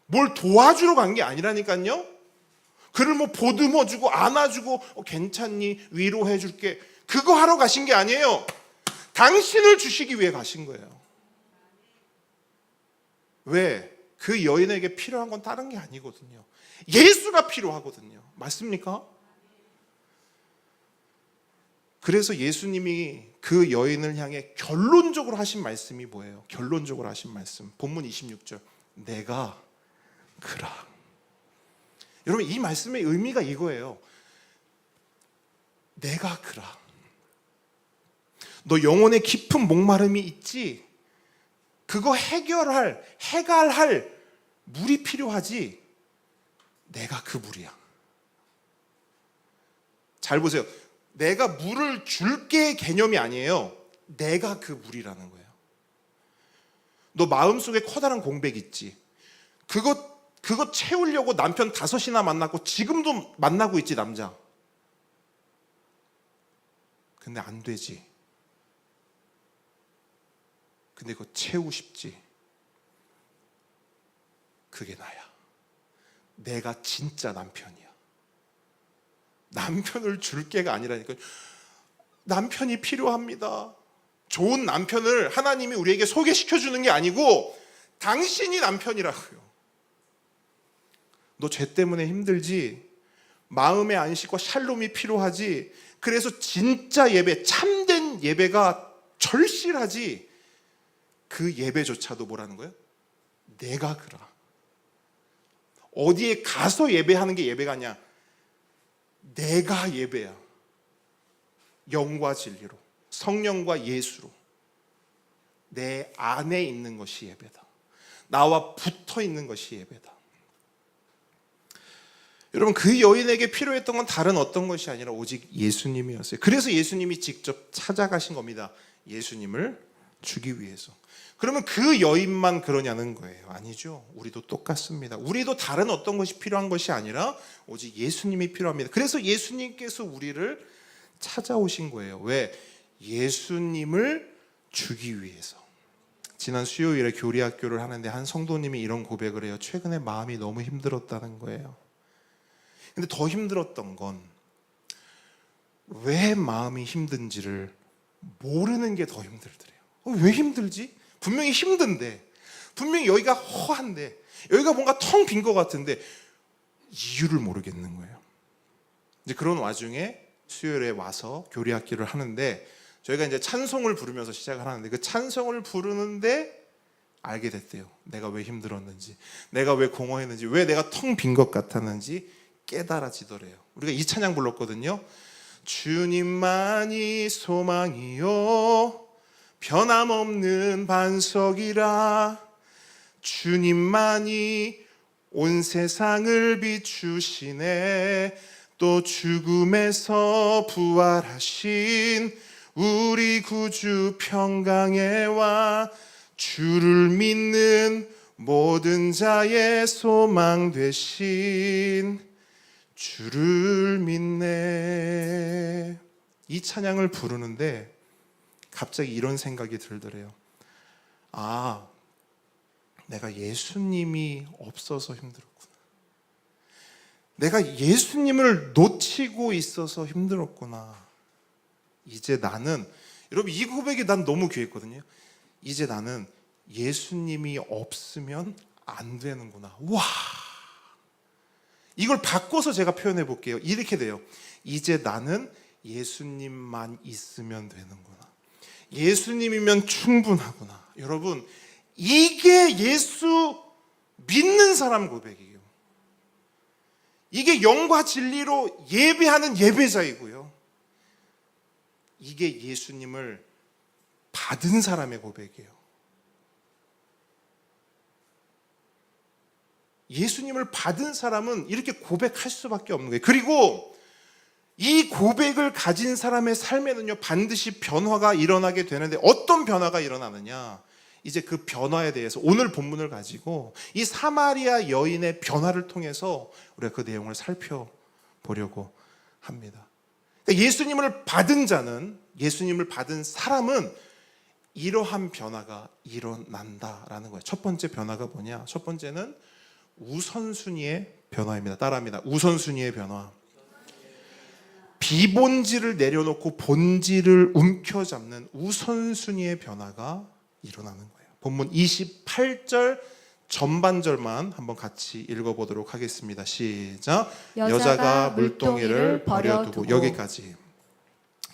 뭘 도와주러 간 게 아니라니까요. 그를 뭐 보듬어주고 안아주고 괜찮니? 위로해줄게. 그거 하러 가신 게 아니에요. 당신을 주시기 위해 가신 거예요. 왜? 그 여인에게 필요한 건 다른 게 아니거든요. 예수가 필요하거든요. 맞습니까? 그래서 예수님이 그 여인을 향해 결론적으로 하신 말씀이 뭐예요? 결론적으로 하신 말씀 본문 26절 내가 그라. 여러분 이 말씀의 의미가 이거예요. 내가 그라. 너 영혼에 깊은 목마름이 있지? 그거 해갈할 물이 필요하지? 내가 그 물이야. 잘 보세요. 내가 물을 줄게 개념이 아니에요. 내가 그 물이라는 거예요. 너 마음속에 커다란 공백 있지? 그거 채우려고 남편 5이나 만났고 지금도 만나고 있지 남자. 근데 안 되지. 근데 그거 채우고 싶지. 그게 나야. 내가 진짜 남편이야. 남편을 줄 게가 아니라니까. 남편이 필요합니다. 좋은 남편을 하나님이 우리에게 소개시켜 주는 게 아니고 당신이 남편이라고요. 너 죄 때문에 힘들지? 마음의 안식과 샬롬이 필요하지? 그래서 진짜 예배, 참된 예배가 절실하지? 그 예배조차도 뭐라는 거예요? 내가 그라. 어디에 가서 예배하는 게 예배가 아니야. 내가 예배야. 영과 진리로, 성령과 예수로 내 안에 있는 것이 예배다. 나와 붙어 있는 것이 예배다. 여러분 그 여인에게 필요했던 건 다른 어떤 것이 아니라 오직 예수님이었어요. 그래서 예수님이 직접 찾아가신 겁니다. 예수님을 주기 위해서. 그러면 그 여인만 그러냐는 거예요. 아니죠. 우리도 똑같습니다. 우리도 다른 어떤 것이 필요한 것이 아니라 오직 예수님이 필요합니다. 그래서 예수님께서 우리를 찾아오신 거예요. 왜? 예수님을 주기 위해서. 지난 수요일에 교리학교를 하는데 한 성도님이 이런 고백을 해요. 최근에 마음이 너무 힘들었다는 거예요. 근데 더 힘들었던 건 왜 마음이 힘든지를 모르는 게 더 힘들더래요. 왜 힘들지? 분명히 힘든데, 분명히 여기가 허한데, 여기가 뭔가 텅 빈 것 같은데 이유를 모르겠는 거예요. 이제 그런 와중에 수요일에 와서 교리학기를 하는데 저희가 이제 찬송을 부르면서 시작을 하는데 그 찬송을 부르는데 알게 됐대요. 내가 왜 힘들었는지, 내가 왜 공허했는지, 왜 내가 텅 빈 것 같았는지 깨달아지더래요. 우리가 이 찬양 불렀거든요. 주님만이 소망이요 변함없는 반석이라 주님만이 온 세상을 비추시네 또 죽음에서 부활하신 우리 구주 평강에 와 주를 믿는 모든 자의 소망 되신 주를 믿네. 이 찬양을 부르는데 갑자기 이런 생각이 들더래요. 아, 내가 예수님이 없어서 힘들었구나. 내가 예수님을 놓치고 있어서 힘들었구나. 이제 나는, 여러분 이 고백이 난 너무 귀했거든요. 이제 나는 예수님이 없으면 안 되는구나. 와, 이걸 바꿔서 제가 표현해 볼게요. 이렇게 돼요. 이제 나는 예수님만 있으면 되는구나. 예수님이면 충분하구나. 여러분, 이게 예수 믿는 사람 고백이에요. 이게 영과 진리로 예배하는 예배자이고요. 이게 예수님을 받은 사람의 고백이에요. 예수님을 받은 사람은 이렇게 고백할 수밖에 없는 거예요. 그리고 이 고백을 가진 사람의 삶에는요, 반드시 변화가 일어나게 되는데, 어떤 변화가 일어나느냐? 이제 그 변화에 대해서 오늘 본문을 가지고 이 사마리아 여인의 변화를 통해서 우리가 그 내용을 살펴보려고 합니다. 그러니까 예수님을 받은 자는, 예수님을 받은 사람은 이러한 변화가 일어난다라는 거예요. 첫 번째 변화가 뭐냐? 첫 번째는 우선순위의 변화입니다. 따라합니다. 우선순위의 변화. 비본질을 내려놓고 본질을 움켜잡는 우선순위의 변화가 일어나는 거예요. 본문 28절 전반절만 한번 같이 읽어보도록 하겠습니다. 시작. 여자가 물동이를 버려두고, 여기까지.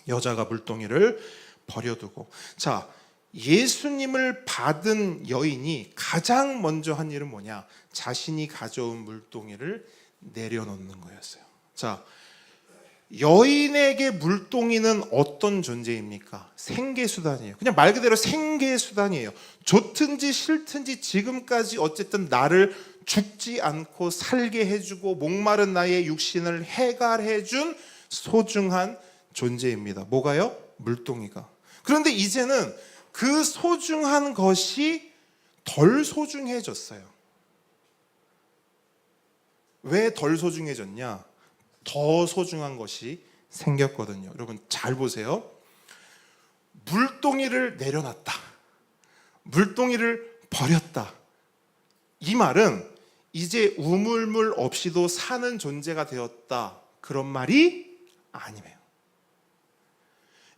여자가 물동이를 버려두고. 자, 예수님을 받은 여인이 가장 먼저 한 일은 뭐냐? 자신이 가져온 물동이를 내려놓는 거였어요. 자, 여인에게 물동이는 어떤 존재입니까? 생계수단이에요. 그냥 말 그대로 생계수단이에요. 좋든지 싫든지 지금까지 어쨌든 나를 죽지 않고 살게 해주고 목마른 나의 육신을 해갈해준 소중한 존재입니다. 뭐가요? 물동이가. 그런데 이제는 그 소중한 것이 덜 소중해졌어요. 왜 덜 소중해졌냐? 더 소중한 것이 생겼거든요. 여러분 잘 보세요. 물동이를 내려놨다. 물동이를 버렸다. 이 말은 이제 우물물 없이도 사는 존재가 되었다. 그런 말이 아니에요.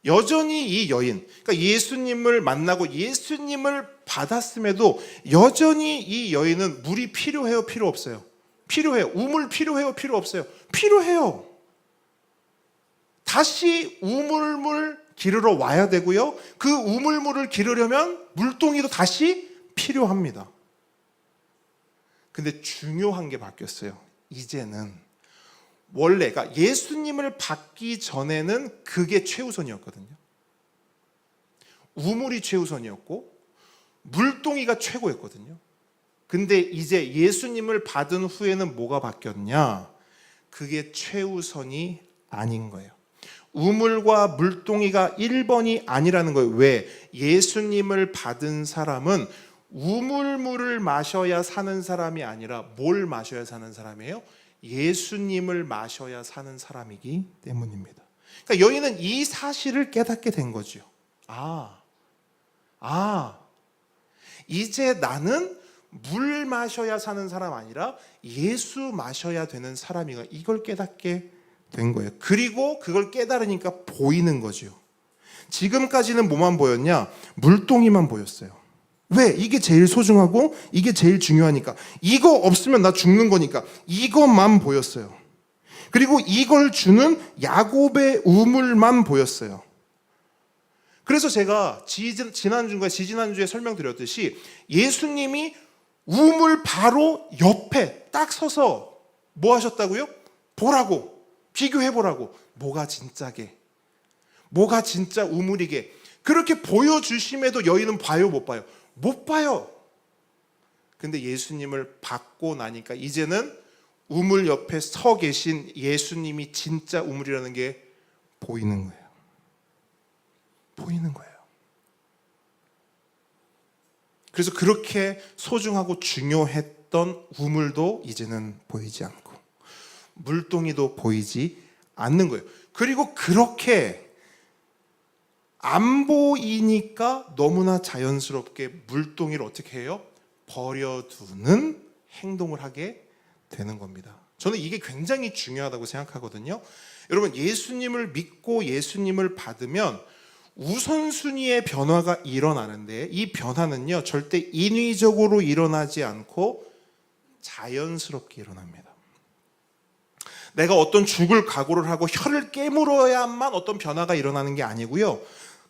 여전히 이 여인, 그러니까 예수님을 만나고 예수님을 받았음에도 여전히 이 여인은 물이 필요해요, 필요 없어요? 필요해요. 우물 필요해요, 필요 없어요? 필요해요. 다시 우물물 기르러 와야 되고요. 그 우물물을 기르려면 물동이도 다시 필요합니다. 근데 중요한 게 바뀌었어요. 이제는 원래가 예수님을 받기 전에는 그게 최우선이었거든요. 우물이 최우선이었고 물동이가 최고였거든요. 근데 이제 예수님을 받은 후에는 뭐가 바뀌었냐? 그게 최우선이 아닌 거예요. 우물과 물동이가 1번이 아니라는 거예요. 왜? 예수님을 받은 사람은 우물물을 마셔야 사는 사람이 아니라 뭘 마셔야 사는 사람이에요? 예수님을 마셔야 사는 사람이기 때문입니다. 그러니까 여인은 이 사실을 깨닫게 된 거죠. 이제 나는 물 마셔야 사는 사람 아니라 예수 마셔야 되는 사람이가, 이걸 깨닫게 된 거예요. 그리고 그걸 깨달으니까 보이는 거죠. 지금까지는 뭐만 보였냐? 물동이만 보였어요. 왜? 이게 제일 소중하고 이게 제일 중요하니까. 이거 없으면 나 죽는 거니까 이것만 보였어요. 그리고 이걸 주는 야곱의 우물만 보였어요. 그래서 제가 지지난주에 설명드렸듯이 예수님이 우물 바로 옆에 딱 서서 뭐 하셨다고요? 보라고, 비교해보라고. 뭐가 진짜게, 뭐가 진짜 우물이게. 그렇게 보여주심에도 여인은 봐요, 못 봐요? 못 봐요. 근데 예수님을 받고 나니까 이제는 우물 옆에 서 계신 예수님이 진짜 우물이라는 게 보이는 거예요. 보이는 거예요. 그래서 그렇게 소중하고 중요했던 우물도 이제는 보이지 않고 물동이도 보이지 않는 거예요. 그리고 그렇게 안 보이니까 너무나 자연스럽게 물동이를 어떻게 해요? 버려두는 행동을 하게 되는 겁니다. 저는 이게 굉장히 중요하다고 생각하거든요. 여러분, 예수님을 믿고 예수님을 받으면 우선순위의 변화가 일어나는데, 이 변화는요 절대 인위적으로 일어나지 않고 자연스럽게 일어납니다. 내가 어떤 죽을 각오를 하고 혀를 깨물어야만 어떤 변화가 일어나는 게 아니고요.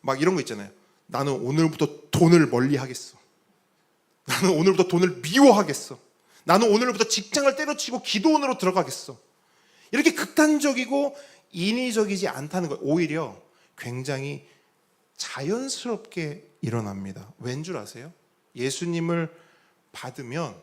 막 이런 거 있잖아요. 나는 오늘부터 돈을 멀리하겠어. 나는 오늘부터 돈을 미워하겠어. 나는 오늘부터 직장을 때려치고 기도원으로 들어가겠어. 이렇게 극단적이고 인위적이지 않다는 거예요. 오히려 굉장히 자연스럽게 일어납니다. 왠 줄 아세요? 예수님을 받으면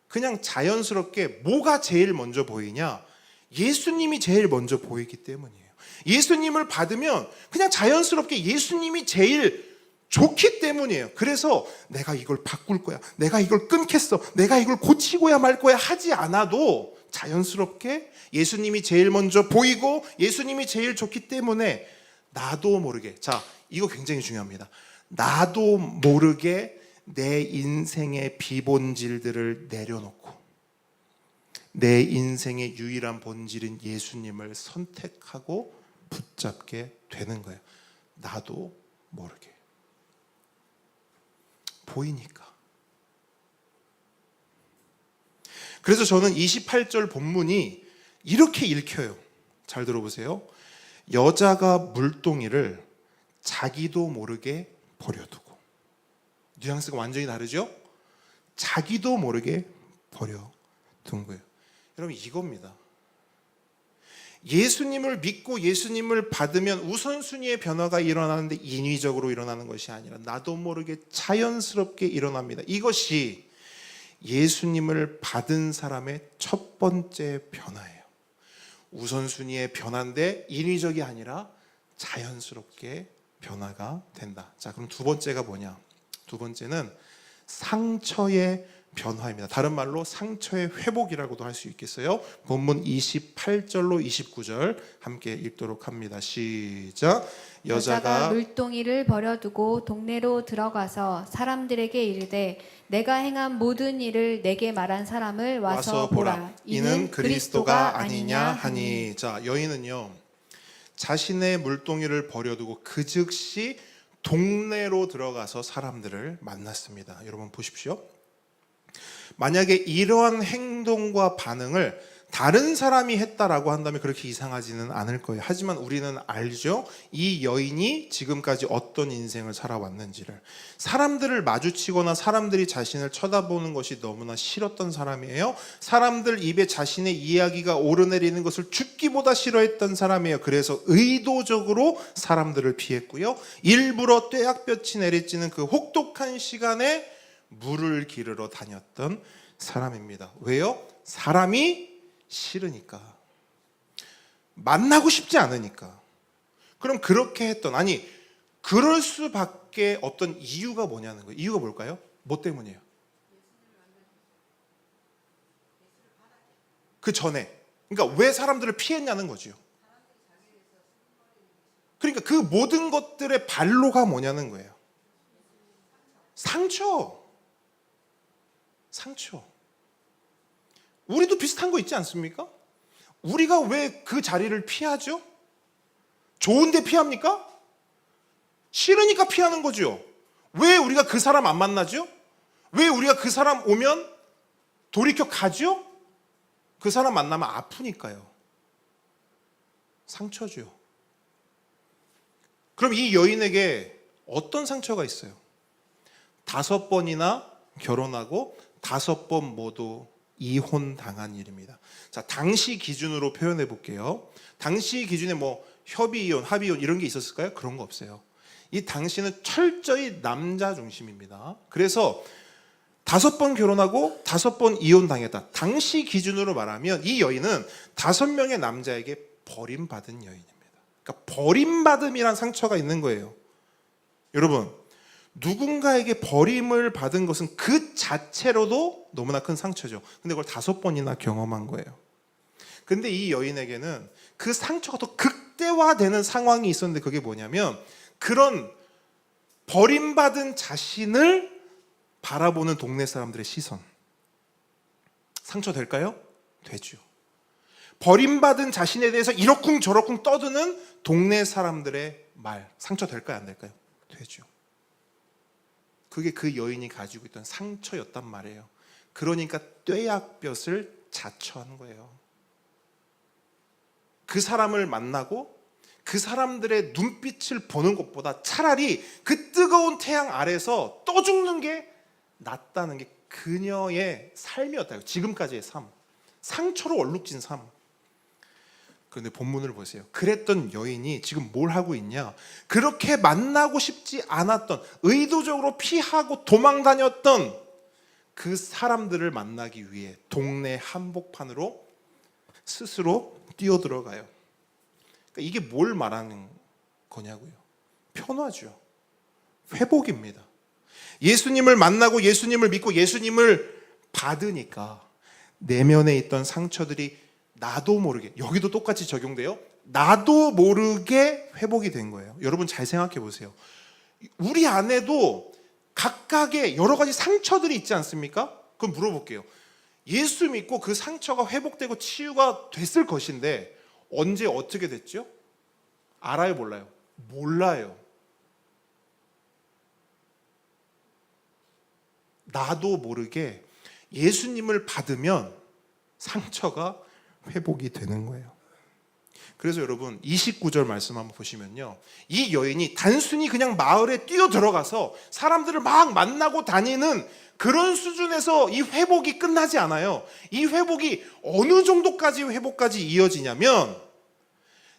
그냥 자연스럽게 뭐가 제일 먼저 보이냐? 예수님이 제일 먼저 보이기 때문이에요. 예수님을 받으면 그냥 자연스럽게 예수님이 제일 좋기 때문이에요. 그래서 내가 이걸 바꿀 거야, 내가 이걸 끊겠어, 내가 이걸 고치고야 말 거야 하지 않아도 자연스럽게 예수님이 제일 먼저 보이고 예수님이 제일 좋기 때문에 나도 모르게, 자, 이거 굉장히 중요합니다. 나도 모르게 내 인생의 비본질들을 내려놓고 내 인생의 유일한 본질인 예수님을 선택하고 붙잡게 되는 거예요. 나도 모르게. 보이니까. 그래서 저는 28절 본문이 이렇게 읽혀요. 잘 들어보세요. 여자가 물동이를 자기도 모르게 버려두고. 뉘앙스가 완전히 다르죠? 자기도 모르게 버려둔 거예요. 여러분, 이겁니다. 예수님을 믿고 예수님을 받으면 우선순위의 변화가 일어나는데 인위적으로 일어나는 것이 아니라 나도 모르게 자연스럽게 일어납니다. 이것이 예수님을 받은 사람의 첫 번째 변화예요. 우선순위의 변화인데 인위적이 아니라 자연스럽게 변화가 된다. 자, 그럼 두 번째가 뭐냐? 두 번째는 상처의 변화입니다. 다른 말로 상처의 회복이라고도 할 수 있겠어요. 본문 28절로 29절 함께 읽도록 합니다. 시작. 여자가 물동이를 버려두고 동네로 들어가서 사람들에게 이르되 내가 행한 모든 일을 내게 말한 사람을 와서 보라. 이는 그리스도가 아니냐 하니. 자, 여인은요 자신의 물동이를 버려두고 그 즉시 동네로 들어가서 사람들을 만났습니다. 여러분 보십시오. 만약에 이러한 행동과 반응을 다른 사람이 했다라고 한다면 그렇게 이상하지는 않을 거예요. 하지만 우리는 알죠. 이 여인이 지금까지 어떤 인생을 살아왔는지를. 사람들을 마주치거나 사람들이 자신을 쳐다보는 것이 너무나 싫었던 사람이에요. 사람들 입에 자신의 이야기가 오르내리는 것을 죽기보다 싫어했던 사람이에요. 그래서 의도적으로 사람들을 피했고요. 일부러 떼약볕이 내리쬐는 그 혹독한 시간에 물을 기르러 다녔던 사람입니다. 왜요? 사람이 싫으니까. 만나고 싶지 않으니까. 그럼 그렇게 했던, 아니 그럴 수밖에 어떤 이유가 뭐냐는 거예요. 이유가 뭘까요? 뭐 때문이에요? 그 전에. 그러니까 왜 사람들을 피했냐는 거죠. 그러니까 그 모든 것들의 반로가 뭐냐는 거예요. 상처. 우리도 비슷한 거 있지 않습니까? 우리가 왜 그 자리를 피하죠? 좋은데 피합니까? 싫으니까 피하는 거죠. 왜 우리가 그 사람 안 만나죠? 왜 우리가 그 사람 오면 돌이켜 가죠? 그 사람 만나면 아프니까요. 상처죠. 그럼 이 여인에게 어떤 상처가 있어요? 5번이나 결혼하고 5번 모두 이혼당한 일입니다. 자, 당시 기준으로 표현해 볼게요. 당시 기준에 뭐 협의이혼, 합의이혼 이런 게 있었을까요? 그런 거 없어요. 이 당시는 철저히 남자 중심입니다. 그래서 5번 결혼하고 5번 이혼당했다. 당시 기준으로 말하면 이 여인은 5명의 남자에게 버림받은 여인입니다. 그러니까 버림받음이란 상처가 있는 거예요. 여러분, 누군가에게 버림을 받은 것은 그 자체로도 너무나 큰 상처죠. 근데 그걸 5번이나 경험한 거예요. 근데 이 여인에게는 그 상처가 더 극대화되는 상황이 있었는데 그게 뭐냐면 그런 버림받은 자신을 바라보는 동네 사람들의 시선. 상처 될까요? 되죠. 버림받은 자신에 대해서 이러쿵저러쿵 떠드는 동네 사람들의 말, 상처 될까요, 안 될까요? 되죠. 그게 그 여인이 가지고 있던 상처였단 말이에요. 그러니까 뙤약볕을 자처한 거예요. 그 사람을 만나고 그 사람들의 눈빛을 보는 것보다 차라리 그 뜨거운 태양 아래서 떠 죽는 게 낫다는 게 그녀의 삶이었다. 지금까지의 삶. 상처로 얼룩진 삶. 그런데 본문을 보세요. 그랬던 여인이 지금 뭘 하고 있냐? 그렇게 만나고 싶지 않았던, 의도적으로 피하고 도망 다녔던 그 사람들을 만나기 위해 동네 한복판으로 스스로 뛰어들어가요. 그러니까 이게 뭘 말하는 거냐고요? 변화죠. 회복입니다. 예수님을 만나고 예수님을 믿고 예수님을 받으니까 내면에 있던 상처들이 나도 모르게, 여기도 똑같이 적용돼요. 나도 모르게 회복이 된 거예요. 여러분 잘 생각해 보세요. 우리 안에도 각각의 여러 가지 상처들이 있지 않습니까? 그럼 물어볼게요. 예수 믿고 그 상처가 회복되고 치유가 됐을 것인데 언제 어떻게 됐죠? 알아요, 몰라요? 몰라요. 나도 모르게 예수님을 받으면 상처가 회복이 되는 거예요. 그래서 여러분 29절 말씀 한번 보시면요, 이 여인이 단순히 그냥 마을에 뛰어들어가서 사람들을 막 만나고 다니는 그런 수준에서 이 회복이 끝나지 않아요. 이 회복이 어느 정도까지 회복까지 이어지냐면,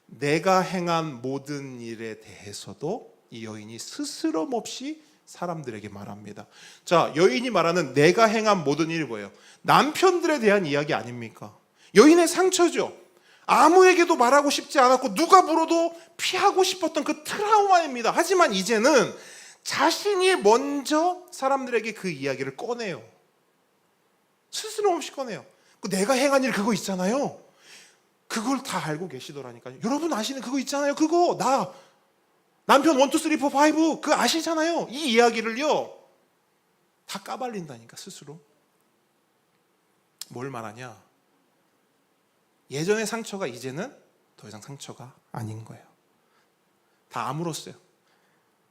내가 행한 모든 일에 대해서도 이 여인이 스스럼 없이 사람들에게 말합니다. 자, 여인이 말하는 내가 행한 모든 일이 뭐예요? 남편들에 대한 이야기 아닙니까? 여인의 상처죠. 아무에게도 말하고 싶지 않았고 누가 물어도 피하고 싶었던 그 트라우마입니다. 하지만 이제는 자신이 먼저 사람들에게 그 이야기를 꺼내요. 스스럼 없이 꺼내요. 내가 행한 일 그거 있잖아요. 그걸 다 알고 계시더라니까요. 여러분 아시는 그거 있잖아요. 그거 나 남편 1, 2, 3, 4, 5 그거 아시잖아요. 이 이야기를요 다 까발린다니까 스스로. 뭘 말하냐? 예전의 상처가 이제는 더 이상 상처가 아닌 거예요. 다 아물었어요.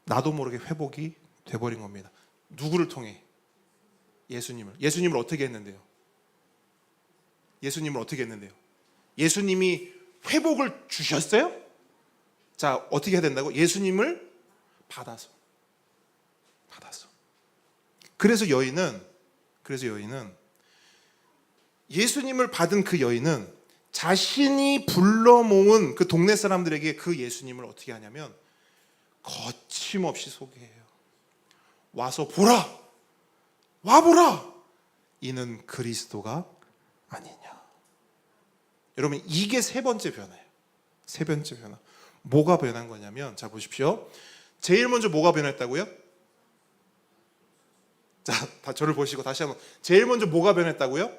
나도 모르게 회복이 돼버린 겁니다. 누구를 통해? 예수님을 어떻게 했는데요? 예수님을 어떻게 했는데요? 예수님이 회복을 주셨어요? 자, 어떻게 해야 된다고? 예수님을 받아서. 그래서 여인은 예수님을 받은 그 여인은 자신이 불러 모은 그 동네 사람들에게 그 예수님을 어떻게 하냐면 거침없이 소개해요. 와서 보라! 와보라! 이는 그리스도가 아니냐. 여러분 이게 세 번째 변화예요. 세 번째 변화. 뭐가 변한 거냐면, 자 보십시오. 제일 먼저 뭐가 변했다고요? 자, 다 저를 보시고 다시 한번. 제일 먼저 뭐가 변했다고요?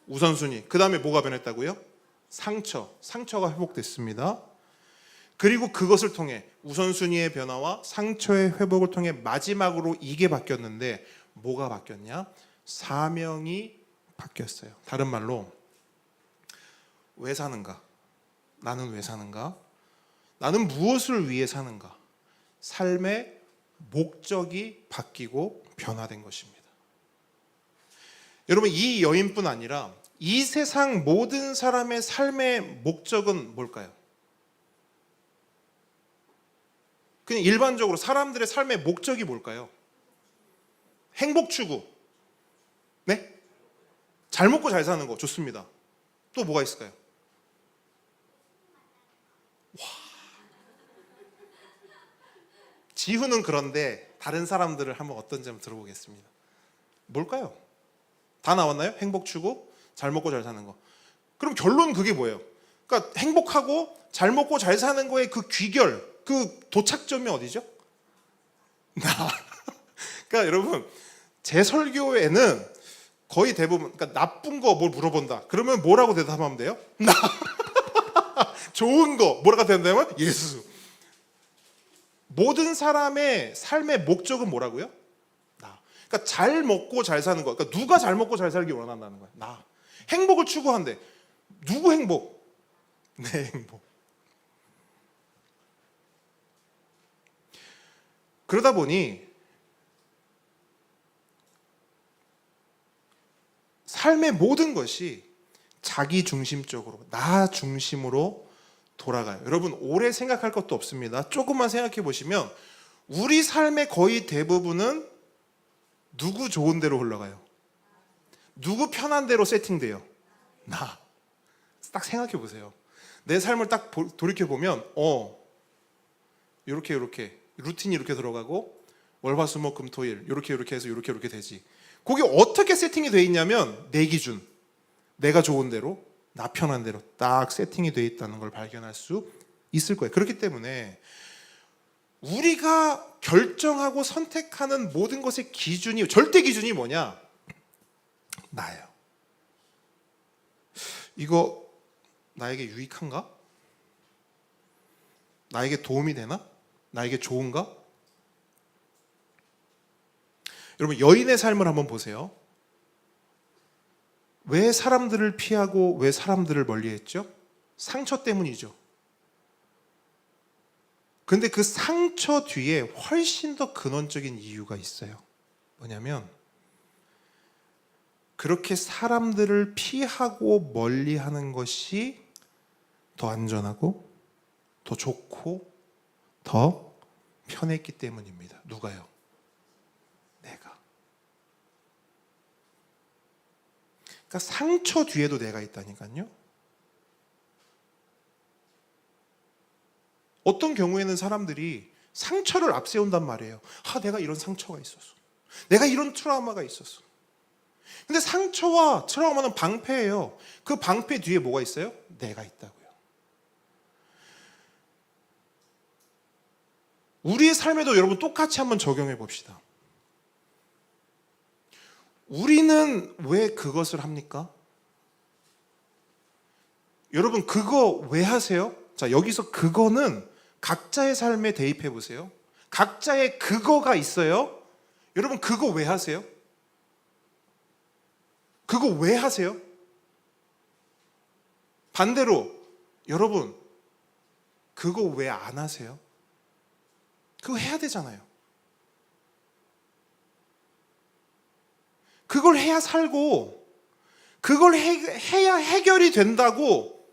우선순위. 그 다음에 뭐가 변했다고요? 상처가 회복됐습니다. 그리고 그것을 통해 우선순위의 변화와 상처의 회복을 통해 마지막으로 이게 바뀌었는데, 뭐가 바뀌었냐? 사명이 바뀌었어요. 다른 말로 왜 사는가? 나는 왜 사는가? 나는 무엇을 위해 사는가? 삶의 목적이 바뀌고 변화된 것입니다. 여러분 이 여인뿐 아니라 이 세상 모든 사람의 삶의 목적은 뭘까요? 그냥 일반적으로 사람들의 삶의 목적이 뭘까요? 행복 추구. 네? 잘 먹고 잘 사는 거 좋습니다. 또 뭐가 있을까요? 지훈은 그런데 다른 사람들을 한번 어떤지 한번 들어보겠습니다. 뭘까요? 다 나왔나요? 행복 추구, 잘 먹고 잘 사는 거. 그럼 결론 그게 뭐예요? 그러니까 행복하고 잘 먹고 잘 사는 거의 그 귀결, 그 도착점이 어디죠? 그러니까 여러분 제 설교에는 거의 대부분 그러니까 나쁜 거 뭘 물어본다. 그러면 뭐라고 대답하면 돼요? 좋은 거 뭐라고 대답하면 예수. 모든 사람의 삶의 목적은 뭐라고요? 나. 그러니까 잘 먹고 잘 사는 거. 그러니까 누가 잘 먹고 잘 살기 원한다는 거야? 나. 행복을 추구한대. 누구 행복? 내 행복. 그러다 보니 삶의 모든 것이 자기 중심적으로, 나 중심으로 돌아가요. 여러분, 오래 생각할 것도 없습니다. 조금만 생각해 보시면 우리 삶의 거의 대부분은 누구 좋은 대로 흘러가요? 누구 편한 대로 세팅돼요? 나. 딱 생각해 보세요. 내 삶을 딱 돌이켜 보면 이렇게 루틴이 이렇게 들어가고 월화수목금토일 이렇게 해서 이렇게 되지. 그게 어떻게 세팅이 돼 있냐면 내 기준, 내가 좋은 대로, 나 편한 대로 딱 세팅이 돼 있다는 걸 발견할 수 있을 거예요. 그렇기 때문에 우리가 결정하고 선택하는 모든 것의 기준이, 절대 기준이 뭐냐? 나예요. 이거 나에게 유익한가? 나에게 도움이 되나? 나에게 좋은가? 여러분, 여인의 삶을 한번 보세요. 왜 사람들을 피하고 왜 사람들을 멀리했죠? 상처 때문이죠. 근데 그 상처 뒤에 훨씬 더 근원적인 이유가 있어요. 뭐냐면 그렇게 사람들을 피하고 멀리하는 것이 더 안전하고 더 좋고 더 편했기 때문입니다. 누가요? 내가. 그러니까 상처 뒤에도 내가 있다니까요. 어떤 경우에는 사람들이 상처를 앞세운단 말이에요. 내가 이런 상처가 있었어. 내가 이런 트라우마가 있었어. 근데 상처와 트라우마는 방패예요. 그 방패 뒤에 뭐가 있어요? 내가 있다고요. 우리의 삶에도 여러분 똑같이 한번 적용해 봅시다. 우리는 왜 그것을 합니까? 여러분, 그거 왜 하세요? 자, 여기서 그거는 각자의 삶에 대입해 보세요. 각자의 그거가 있어요. 여러분, 그거 왜 하세요? 그거 왜 하세요? 반대로 여러분, 그거 왜 안 하세요? 그거 해야 되잖아요. 그걸 해야 살고, 그걸 해야 해결이 된다고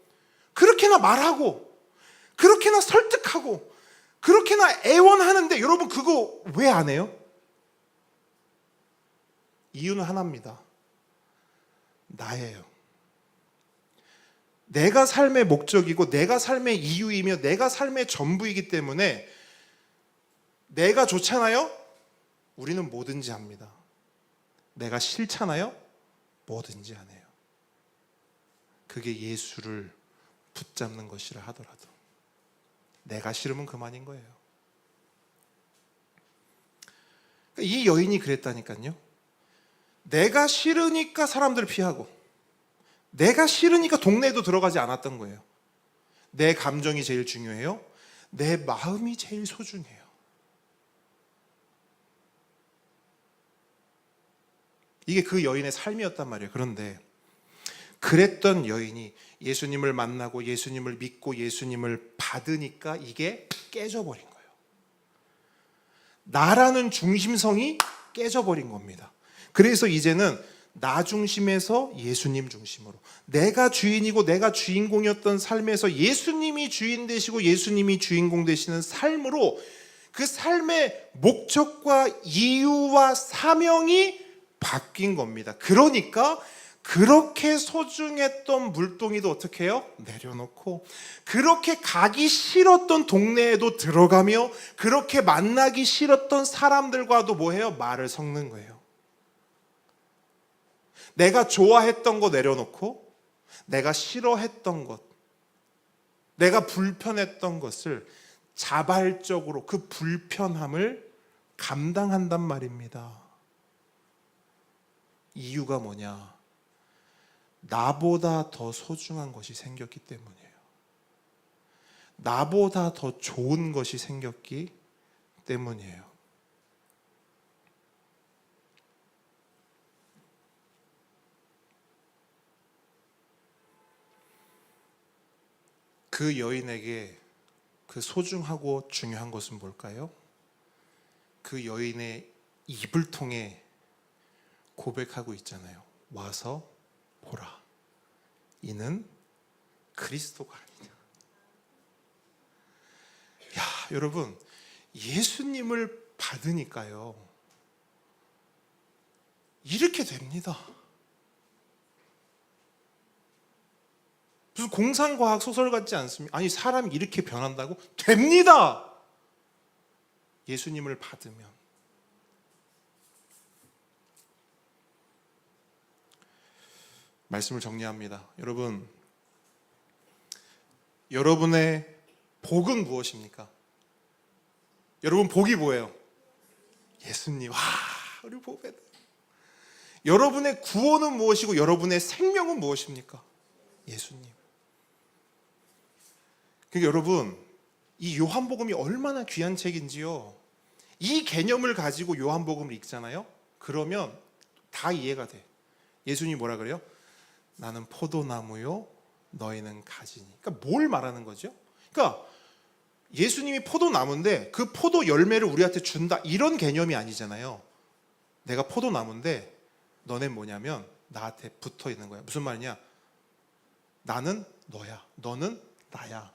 그렇게나 말하고, 그렇게나 설득하고, 그렇게나 애원하는데 여러분, 그거 왜 안 해요? 이유는 하나입니다. 나예요. 내가 삶의 목적이고 내가 삶의 이유이며 내가 삶의 전부이기 때문에 내가 좋잖아요? 우리는 뭐든지 합니다. 내가 싫잖아요? 뭐든지 안 해요. 그게 예수를 붙잡는 것이라 하더라도 내가 싫으면 그만인 거예요. 이 여인이 그랬다니까요. 내가 싫으니까 사람들을 피하고 내가 싫으니까 동네에도 들어가지 않았던 거예요. 내 감정이 제일 중요해요. 내 마음이 제일 소중해요. 이게 그 여인의 삶이었단 말이에요. 그런데 그랬던 여인이 예수님을 만나고 예수님을 믿고 예수님을 받으니까 이게 깨져버린 거예요. 나라는 중심성이 깨져버린 겁니다. 그래서 이제는 나 중심에서 예수님 중심으로, 내가 주인이고 내가 주인공이었던 삶에서 예수님이 주인 되시고 예수님이 주인공 되시는 삶으로 그 삶의 목적과 이유와 사명이 바뀐 겁니다. 그러니까 그렇게 소중했던 물동이도 어떻게 해요? 내려놓고, 그렇게 가기 싫었던 동네에도 들어가며, 그렇게 만나기 싫었던 사람들과도 뭐해요? 말을 섞는 거예요. 내가 좋아했던 거 내려놓고 내가 싫어했던 것, 내가 불편했던 것을 자발적으로 그 불편함을 감당한단 말입니다. 이유가 뭐냐? 나보다 더 소중한 것이 생겼기 때문이에요. 나보다 더 좋은 것이 생겼기 때문이에요. 그 여인에게 그 소중하고 중요한 것은 뭘까요? 그 여인의 입을 통해 고백하고 있잖아요. 와서 보라. 이는 그리스도가 아니냐. 야, 여러분, 예수님을 받으니까요, 이렇게 됩니다. 무슨 공상과학 소설 같지 않습니까? 아니, 사람이 이렇게 변한다고? 됩니다. 예수님을 받으면. 말씀을 정리합니다. 여러분, 여러분의 복은 무엇입니까? 여러분 복이 뭐예요? 예수님. 와, 우리 보배들. 여러분의 구원은 무엇이고 여러분의 생명은 무엇입니까? 예수님. 그러니까 여러분, 이 요한복음이 얼마나 귀한 책인지요. 이 개념을 가지고 요한복음을 읽잖아요. 그러면 다 이해가 돼. 예수님이 뭐라 그래요? 나는 포도나무요, 너희는 가지니. 그러니까 뭘 말하는 거죠? 그러니까 예수님이 포도나무인데 그 포도 열매를 우리한테 준다, 이런 개념이 아니잖아요. 내가 포도나무인데 너넨 뭐냐면 나한테 붙어 있는 거야. 무슨 말이냐? 나는 너야, 너는 나야.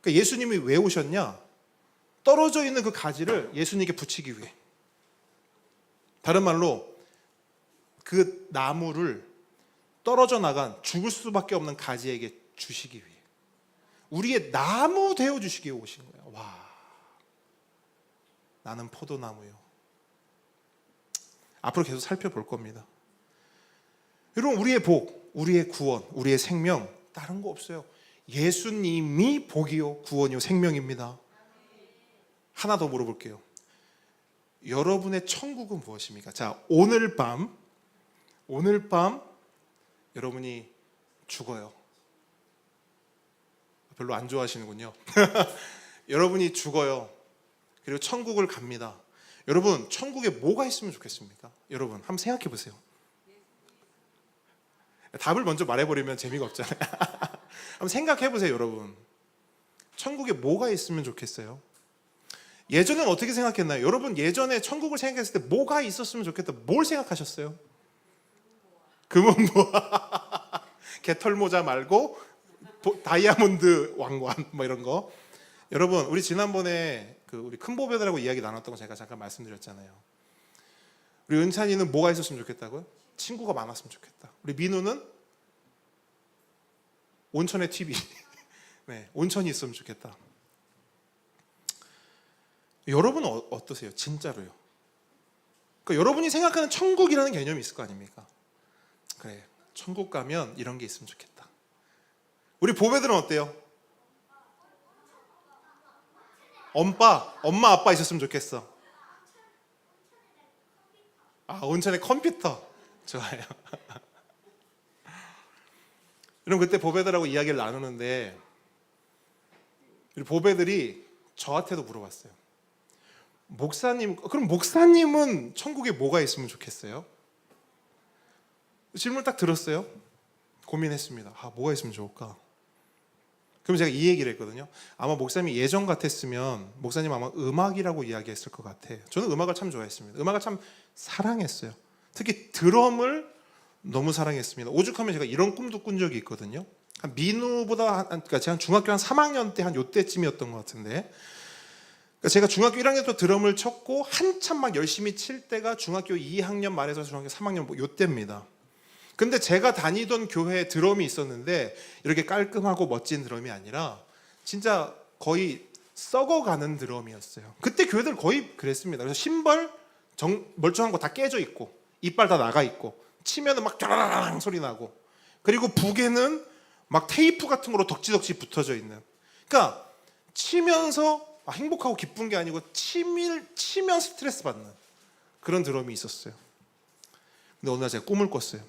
그러니까 예수님이 왜 오셨냐? 떨어져 있는 그 가지를 예수님께 붙이기 위해. 다른 말로 그 나무를 떨어져 나간 죽을 수밖에 없는 가지에게 주시기 위해, 우리의 나무 되어 주시기 위해 오신 거예요. 와, 나는 포도나무요. 앞으로 계속 살펴볼 겁니다. 여러분, 우리의 복, 우리의 구원, 우리의 생명 다른 거 없어요. 예수님이 복이요, 구원이요, 생명입니다. 하나 더 물어볼게요. 여러분의 천국은 무엇입니까? 자, 오늘 밤 여러분이 죽어요. 별로 안 좋아하시는군요. 여러분이 죽어요. 그리고 천국을 갑니다. 여러분, 천국에 뭐가 있으면 좋겠습니까? 여러분, 한번 생각해 보세요. 답을 먼저 말해버리면 재미가 없잖아요. 한번 생각해 보세요, 여러분. 천국에 뭐가 있으면 좋겠어요? 예전엔 어떻게 생각했나요? 여러분, 예전에 천국을 생각했을 때 뭐가 있었으면 좋겠다, 뭘 생각하셨어요? 금은보화, 개털모자 말고 다이아몬드 왕관, 뭐 이런 거. 여러분, 우리 지난번에 우리 큰 보배들하고 이야기 나눴던 거 제가 잠깐 말씀드렸잖아요. 우리 은찬이는 뭐가 있었으면 좋겠다고요? 친구가 많았으면 좋겠다. 우리 민우는 온천에 TV, 네, 온천이 있으면 좋겠다. 여러분은 어떠세요? 진짜로요. 그러니까 여러분이 생각하는 천국이라는 개념이 있을 거 아닙니까? 그래, 천국 가면 이런 게 있으면 좋겠다. 우리 보배들은 어때요? 엄마 아빠 있었으면 좋겠어. 아, 온천에 컴퓨터. 좋아요. 여러분, 그때 보배들하고 이야기를 나누는데 우리 보배들이 저한테도 물어봤어요. 목사님, 그럼 목사님은 천국에 뭐가 있으면 좋겠어요? 질문을 딱 들었어요. 고민했습니다. 아, 뭐가 있으면 좋을까? 그럼 제가 이 얘기를 했거든요. 아마 목사님이 예전 같았으면 목사님 아마 음악이라고 이야기했을 것 같아. 저는 음악을 참 좋아했습니다. 음악을 참 사랑했어요. 특히 드럼을 너무 사랑했습니다. 오죽하면 제가 이런 꿈도 꾼 적이 있거든요. 한 민우보다 그러니까 제가 중학교 한 3학년 때 한 요때쯤이었던 것 같은데, 그러니까 제가 중학교 1학년 때 드럼을 쳤고 한참 막 열심히 칠 때가 중학교 2학년 말에서 중학교 3학년 뭐 요때입니다. 근데 제가 다니던 교회에 드럼이 있었는데 이렇게 깔끔하고 멋진 드럼이 아니라 진짜 거의 썩어가는 드럼이었어요. 그때 교회들 거의 그랬습니다. 그래서 심벌 멀쩡한 거 다 깨져 있고 이빨 다 나가 있고 치면은 막 쩌라랑 소리 나고, 그리고 북에는 막 테이프 같은 거로 덕지덕지 붙어져 있는, 그러니까 치면서 행복하고 기쁜 게 아니고 치면 스트레스 받는 그런 드럼이 있었어요. 근데 어느 날 제가 꿈을 꿨어요.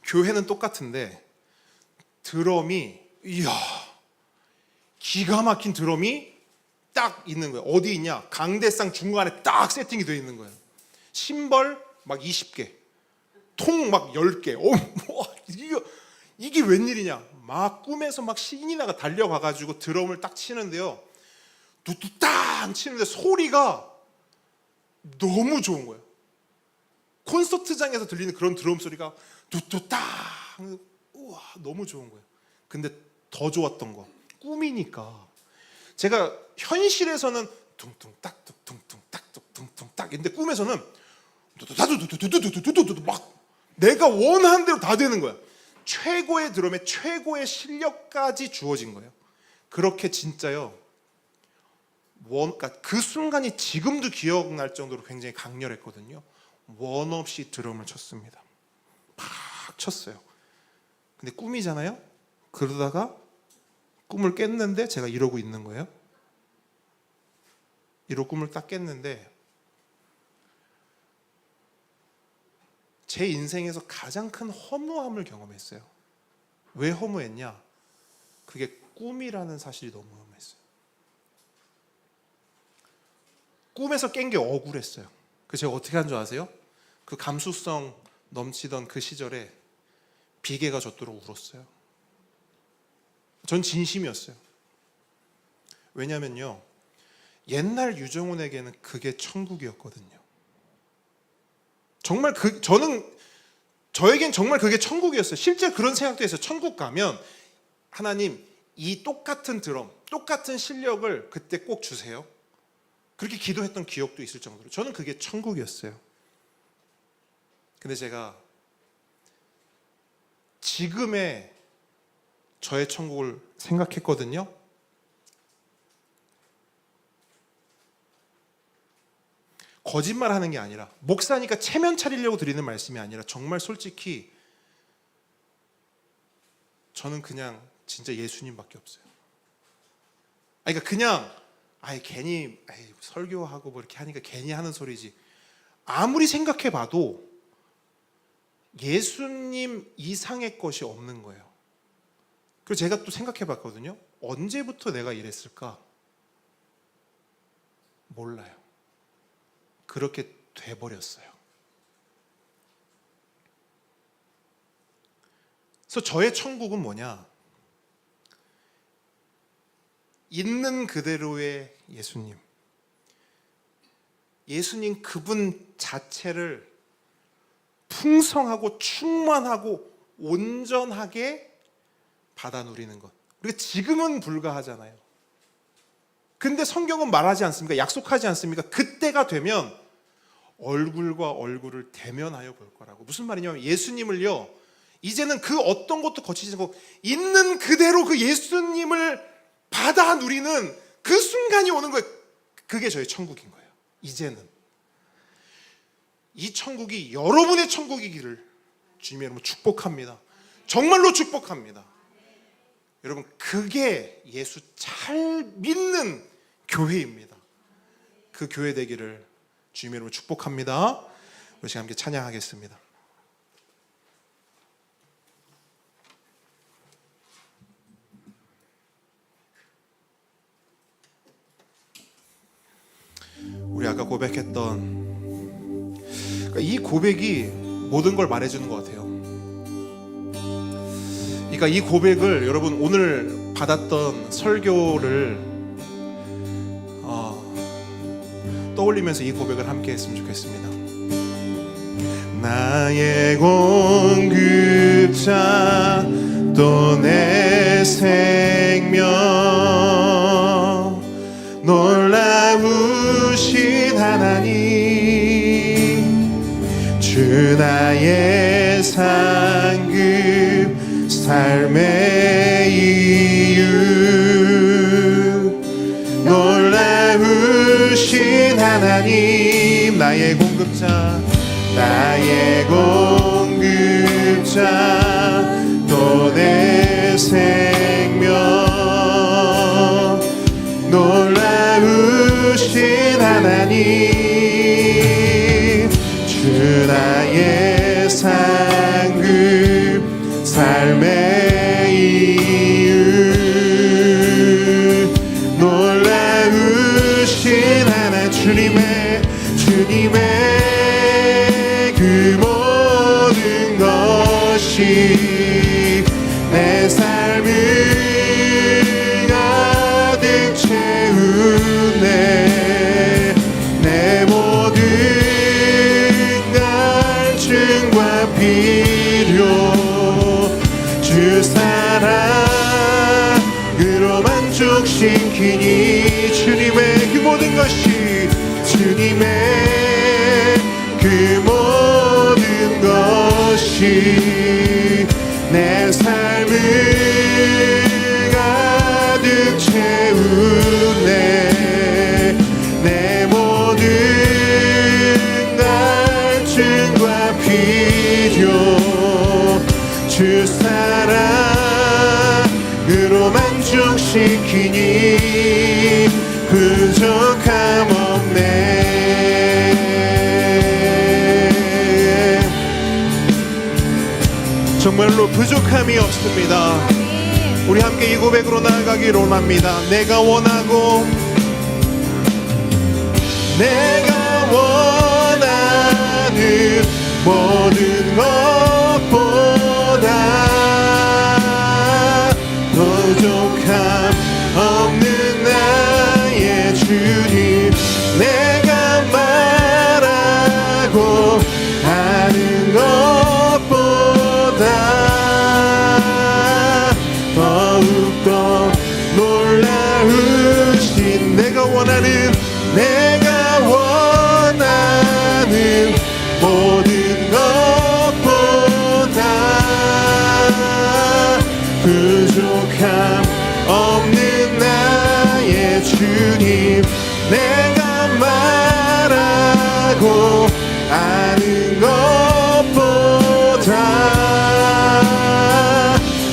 교회는 똑같은데 드럼이, 이야, 기가 막힌 드럼이 딱 있는 거예요. 어디 있냐? 강대상 중간에 딱 세팅이 되어 있는 거예요. 심벌 막 20개, 통 막 10개. 이거 이게 웬일이냐, 막 꿈에서 막 신이 나가 달려가가지고 드럼을 딱 치는데요, 두두땅 치는데 소리가 너무 좋은 거예요. 콘서트장에서 들리는 그런 드럼 소리가 두두땅, 우와 너무 좋은 거예요. 근데 더 좋았던 거, 꿈이니까 제가 현실에서는 둥둥딱 둥둥딱 둥둥딱 인데 꿈에서는 두두두두두두두두두두 막 내가 원하는 대로 다 되는 거야. 최고의 드럼에 최고의 실력까지 주어진 거예요. 그렇게 진짜요. 그러니까 그 순간이 지금도 기억날 정도로 굉장히 강렬했거든요. 원 없이 드럼을 쳤습니다. 팍 쳤어요. 근데 꿈이잖아요. 그러다가 꿈을 깼는데 제가 이러고 있는 거예요. 이러고 꿈을 딱 깼는데 제 인생에서 가장 큰 허무함을 경험했어요. 왜 허무했냐? 그게 꿈이라는 사실이 너무 허무했어요. 꿈에서 깬 게 억울했어요. 그래서 제가 어떻게 한 줄 아세요? 그 감수성 넘치던 그 시절에 비계가 젖도록 울었어요. 전 진심이었어요. 왜냐면요, 옛날 유정훈에게는 그게 천국이었거든요. 정말 저에겐 정말 그게 천국이었어요. 실제 그런 생각도 했어요. 천국 가면 하나님 이 똑같은 드럼, 똑같은 실력을 그때 꼭 주세요. 그렇게 기도했던 기억도 있을 정도로 저는 그게 천국이었어요. 근데 제가 지금의 저의 천국을 생각했거든요. 거짓말하는 게 아니라, 목사니까 체면 차리려고 드리는 말씀이 아니라 정말 솔직히 저는 그냥 진짜 예수님밖에 없어요. 그러니까 그냥 괜히 설교하고 뭐 이렇게 하니까 괜히 하는 소리지, 아무리 생각해봐도 예수님 이상의 것이 없는 거예요. 그래서 제가 또 생각해봤거든요. 언제부터 내가 이랬을까? 몰라요. 그렇게 돼버렸어요. 그래서 저의 천국은 뭐냐? 있는 그대로의 예수님. 예수님 그분 자체를 풍성하고 충만하고 온전하게 받아 누리는 것. 우리가 지금은 불가하잖아요. 근데 성경은 말하지 않습니까? 약속하지 않습니까? 그때가 되면 얼굴과 얼굴을 대면하여 볼 거라고. 무슨 말이냐면 예수님을요, 이제는 그 어떤 것도 거치지 않고 있는 그대로 그 예수님을 받아 누리는 그 순간이 오는 거예요. 그게 저의 천국인 거예요. 이제는 이 천국이 여러분의 천국이기를 주님 여러분 축복합니다. 정말로 축복합니다. 여러분 그게 예수 잘 믿는 교회입니다. 그 교회 되기를 주님 여러분 축복합니다. 우리 시간 함께 찬양하겠습니다. 우리 아까 고백했던 이 고백이 모든 걸 말해주는 것 같아요. 그러니까 이 고백을 여러분 오늘 받았던 설교를 떠올리면서 이 고백을 함께 했으면 좋겠습니다. 나의 공급자 또 내 생명 놀라우신 하나님 주 나의 상급 삶의 이유 놀라우신 하나님 나의 공급자 또 내 생명 놀라우신 하나님 주 나의 상급 삶의 이유 놀라우신 하나님 주님의 그 모든 것이 채우네. 내 모든 갈증과 필요 주 사랑으로 만족시키니 주님의 그 모든 것이 주님의 그 모든 것이 내 삶을 가득 채우네. 내 모든 갈증과 필요 주 사랑으로 만족시키니 부족함 없네. 정말로 부족함이 없습니다. 우리 함께 이 고백으로 나아가기를 원합니다. 내가 원하고 내가 원하는 모든 것보다 부족함 없는 나의 주님. 내가 말하고 하는 것보다 더욱더 놀라우신 내가 원하는 모든 것보다 부족함 없는 나의 주님. 내가 말하고 아는 것보다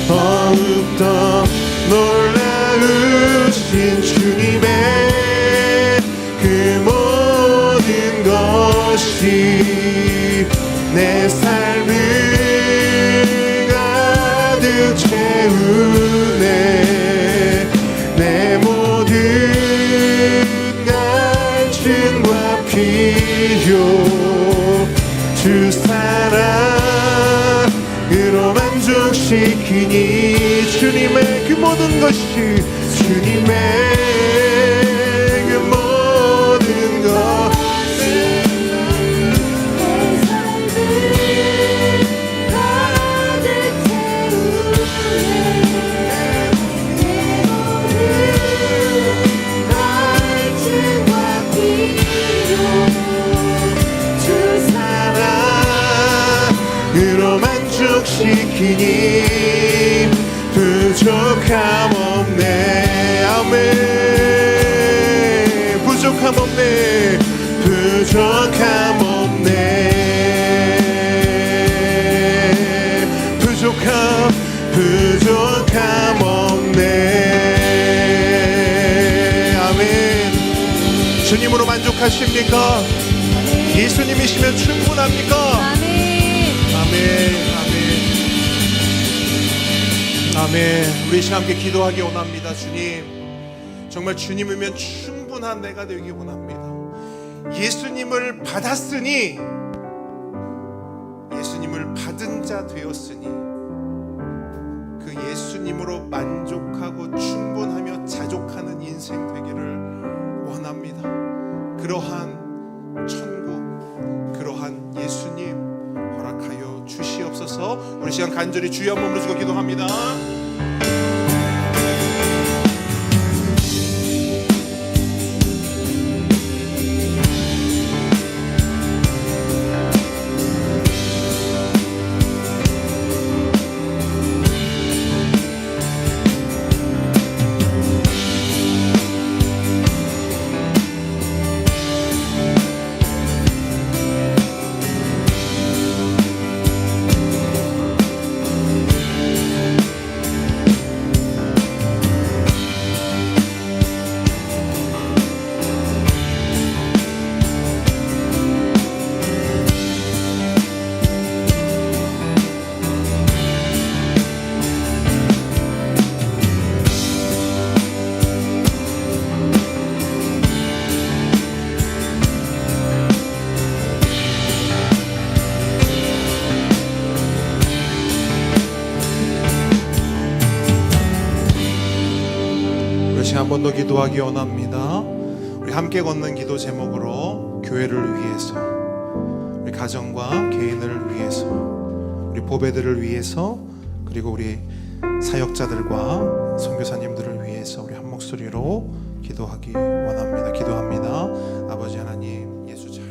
더욱더 놀라우신 주님의 그 모든 것이 내 삶을 가득 채우네. 내 모든 갈증과 필요 주 사랑으로 만족시키니 주님의 그 모든 것이 주님의 그 모든 것이 으로 만족시키니 부족함 없네. 아멘. 부족함 없네. 부족함 없네. 부족함 없네. 아멘. 주님으로 만족하십니까? 예수님이시면 충분합니까? 아멘. 우리 시간 함께 기도하기 원합니다. 주님, 정말 주님이면 충분한 내가 되기 원합니다. 예수님을 받았으니, 예수님을 받은 자 되었으니 그 예수님으로 만족하고 충분하며 자족하는 인생 되기를 원합니다. 그러한 천국, 그러한 예수님 허락하여 주시옵소서. 우리 시간 간절히 주여 한번 부르시고 기도합니다. 번 더 기도하기 원합니다. 우리 함께 걷는 기도 제목으로 교회를 위해서, 우리 가정과 개인을 위해서, 우리 보배들을 위해서, 그리고 우리 사역자들과 선교사님들을 위해서 우리 한 목소리로 기도하기 원합니다. 기도합니다. 아버지 하나님, 예수 잘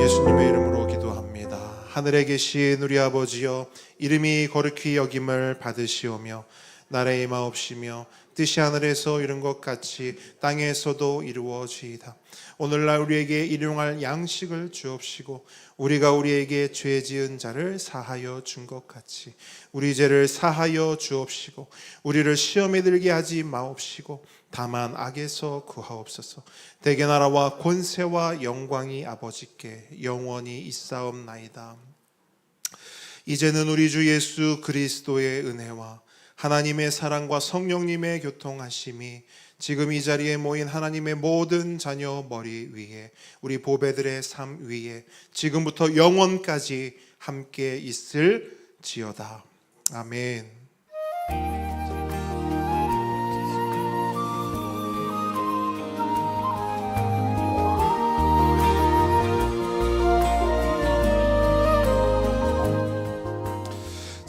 예수님의 이름으로 기도합니다. 하늘에 계신 우리 아버지여, 이름이 거룩히 여김을 받으시오며 나라의 임하옵시며 뜻이 하늘에서 이룬 것 같이 땅에서도 이루어지이다. 오늘날 우리에게 일용할 양식을 주옵시고 우리가 우리에게 죄 지은 자를 사하여 준 것 같이 우리 죄를 사하여 주옵시고 우리를 시험에 들게 하지 마옵시고 다만 악에서 구하옵소서. 대개 나라와 권세와 영광이 아버지께 영원히 있사옵나이다. 이제는 우리 주 예수 그리스도의 은혜와 하나님의 사랑과 성령님의 교통하심이 지금 이 자리에 모인 하나님의 모든 자녀 머리 위에, 우리 보배들의 삶 위에 지금부터 영원까지 함께 있을지어다. 아멘.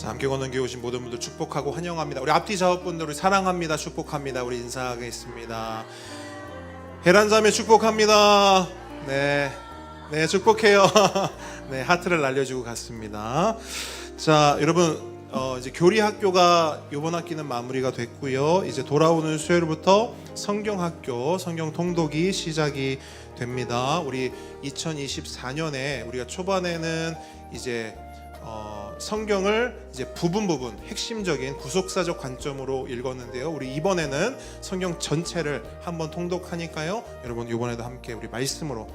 함께 걷는 교회 오신 모든 분들 축복하고 환영합니다. 우리 앞뒤 작업분들 우리 사랑합니다, 축복합니다. 우리 인사하겠습니다. 계란자매 축복합니다. 네, 축복해요. 네, 하트를 날려주고 갔습니다. 자, 여러분 이제 교리학교가 이번 학기는 마무리가 됐고요. 이제 돌아오는 수요일부터 성경학교, 성경 통독이 시작이 됩니다. 우리 2024년에 우리가 초반에는 이제 성경을 이제 부분 핵심적인 구속사적 관점으로 읽었는데요. 우리 이번에는 성경 전체를 한번 통독하니까요. 여러분 이번에도 함께 우리 말씀으로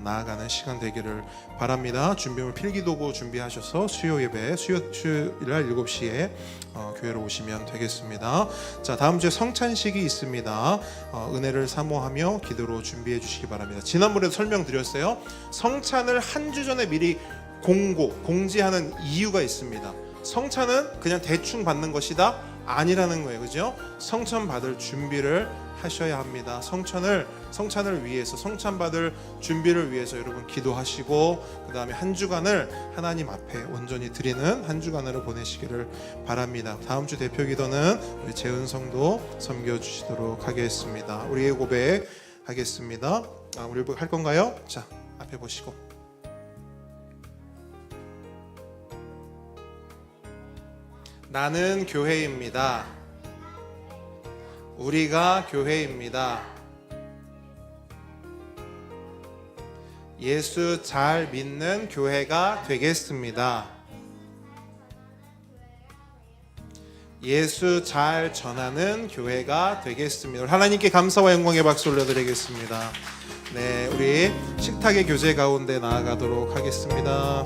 나아가는 시간 되기를 바랍니다. 준비물 필기도구 준비하셔서 수요 예배 수요일날 7시에 교회로 오시면 되겠습니다. 자, 다음 주에 성찬식이 있습니다. 은혜를 사모하며 기도로 준비해 주시기 바랍니다. 지난번에도 설명드렸어요. 성찬을 한 주 전에 미리 공지하는 이유가 있습니다. 성찬은 그냥 대충 받는 것이다 아니라는 거예요. 그죠? 성찬 받을 준비를 하셔야 합니다. 성찬을 위해서, 성찬 받을 준비를 위해서 여러분 기도하시고, 그 다음에 한 주간을 하나님 앞에 온전히 드리는 한 주간으로 보내시기를 바랍니다. 다음 주 대표 기도는 우리 재은 성도 섬겨주시도록 하겠습니다. 우리의 고백 하겠습니다. 우리 할 건가요? 자, 앞에 보시고. 나는 교회입니다. 우리가 교회입니다. 예수 잘 믿는 교회가 되겠습니다. 예수 잘 전하는 교회가 되겠습니다. 하나님께 감사와 영광의 박수 올려드리겠습니다. 네, 우리 식탁의 교제 가운데 나아가도록 하겠습니다.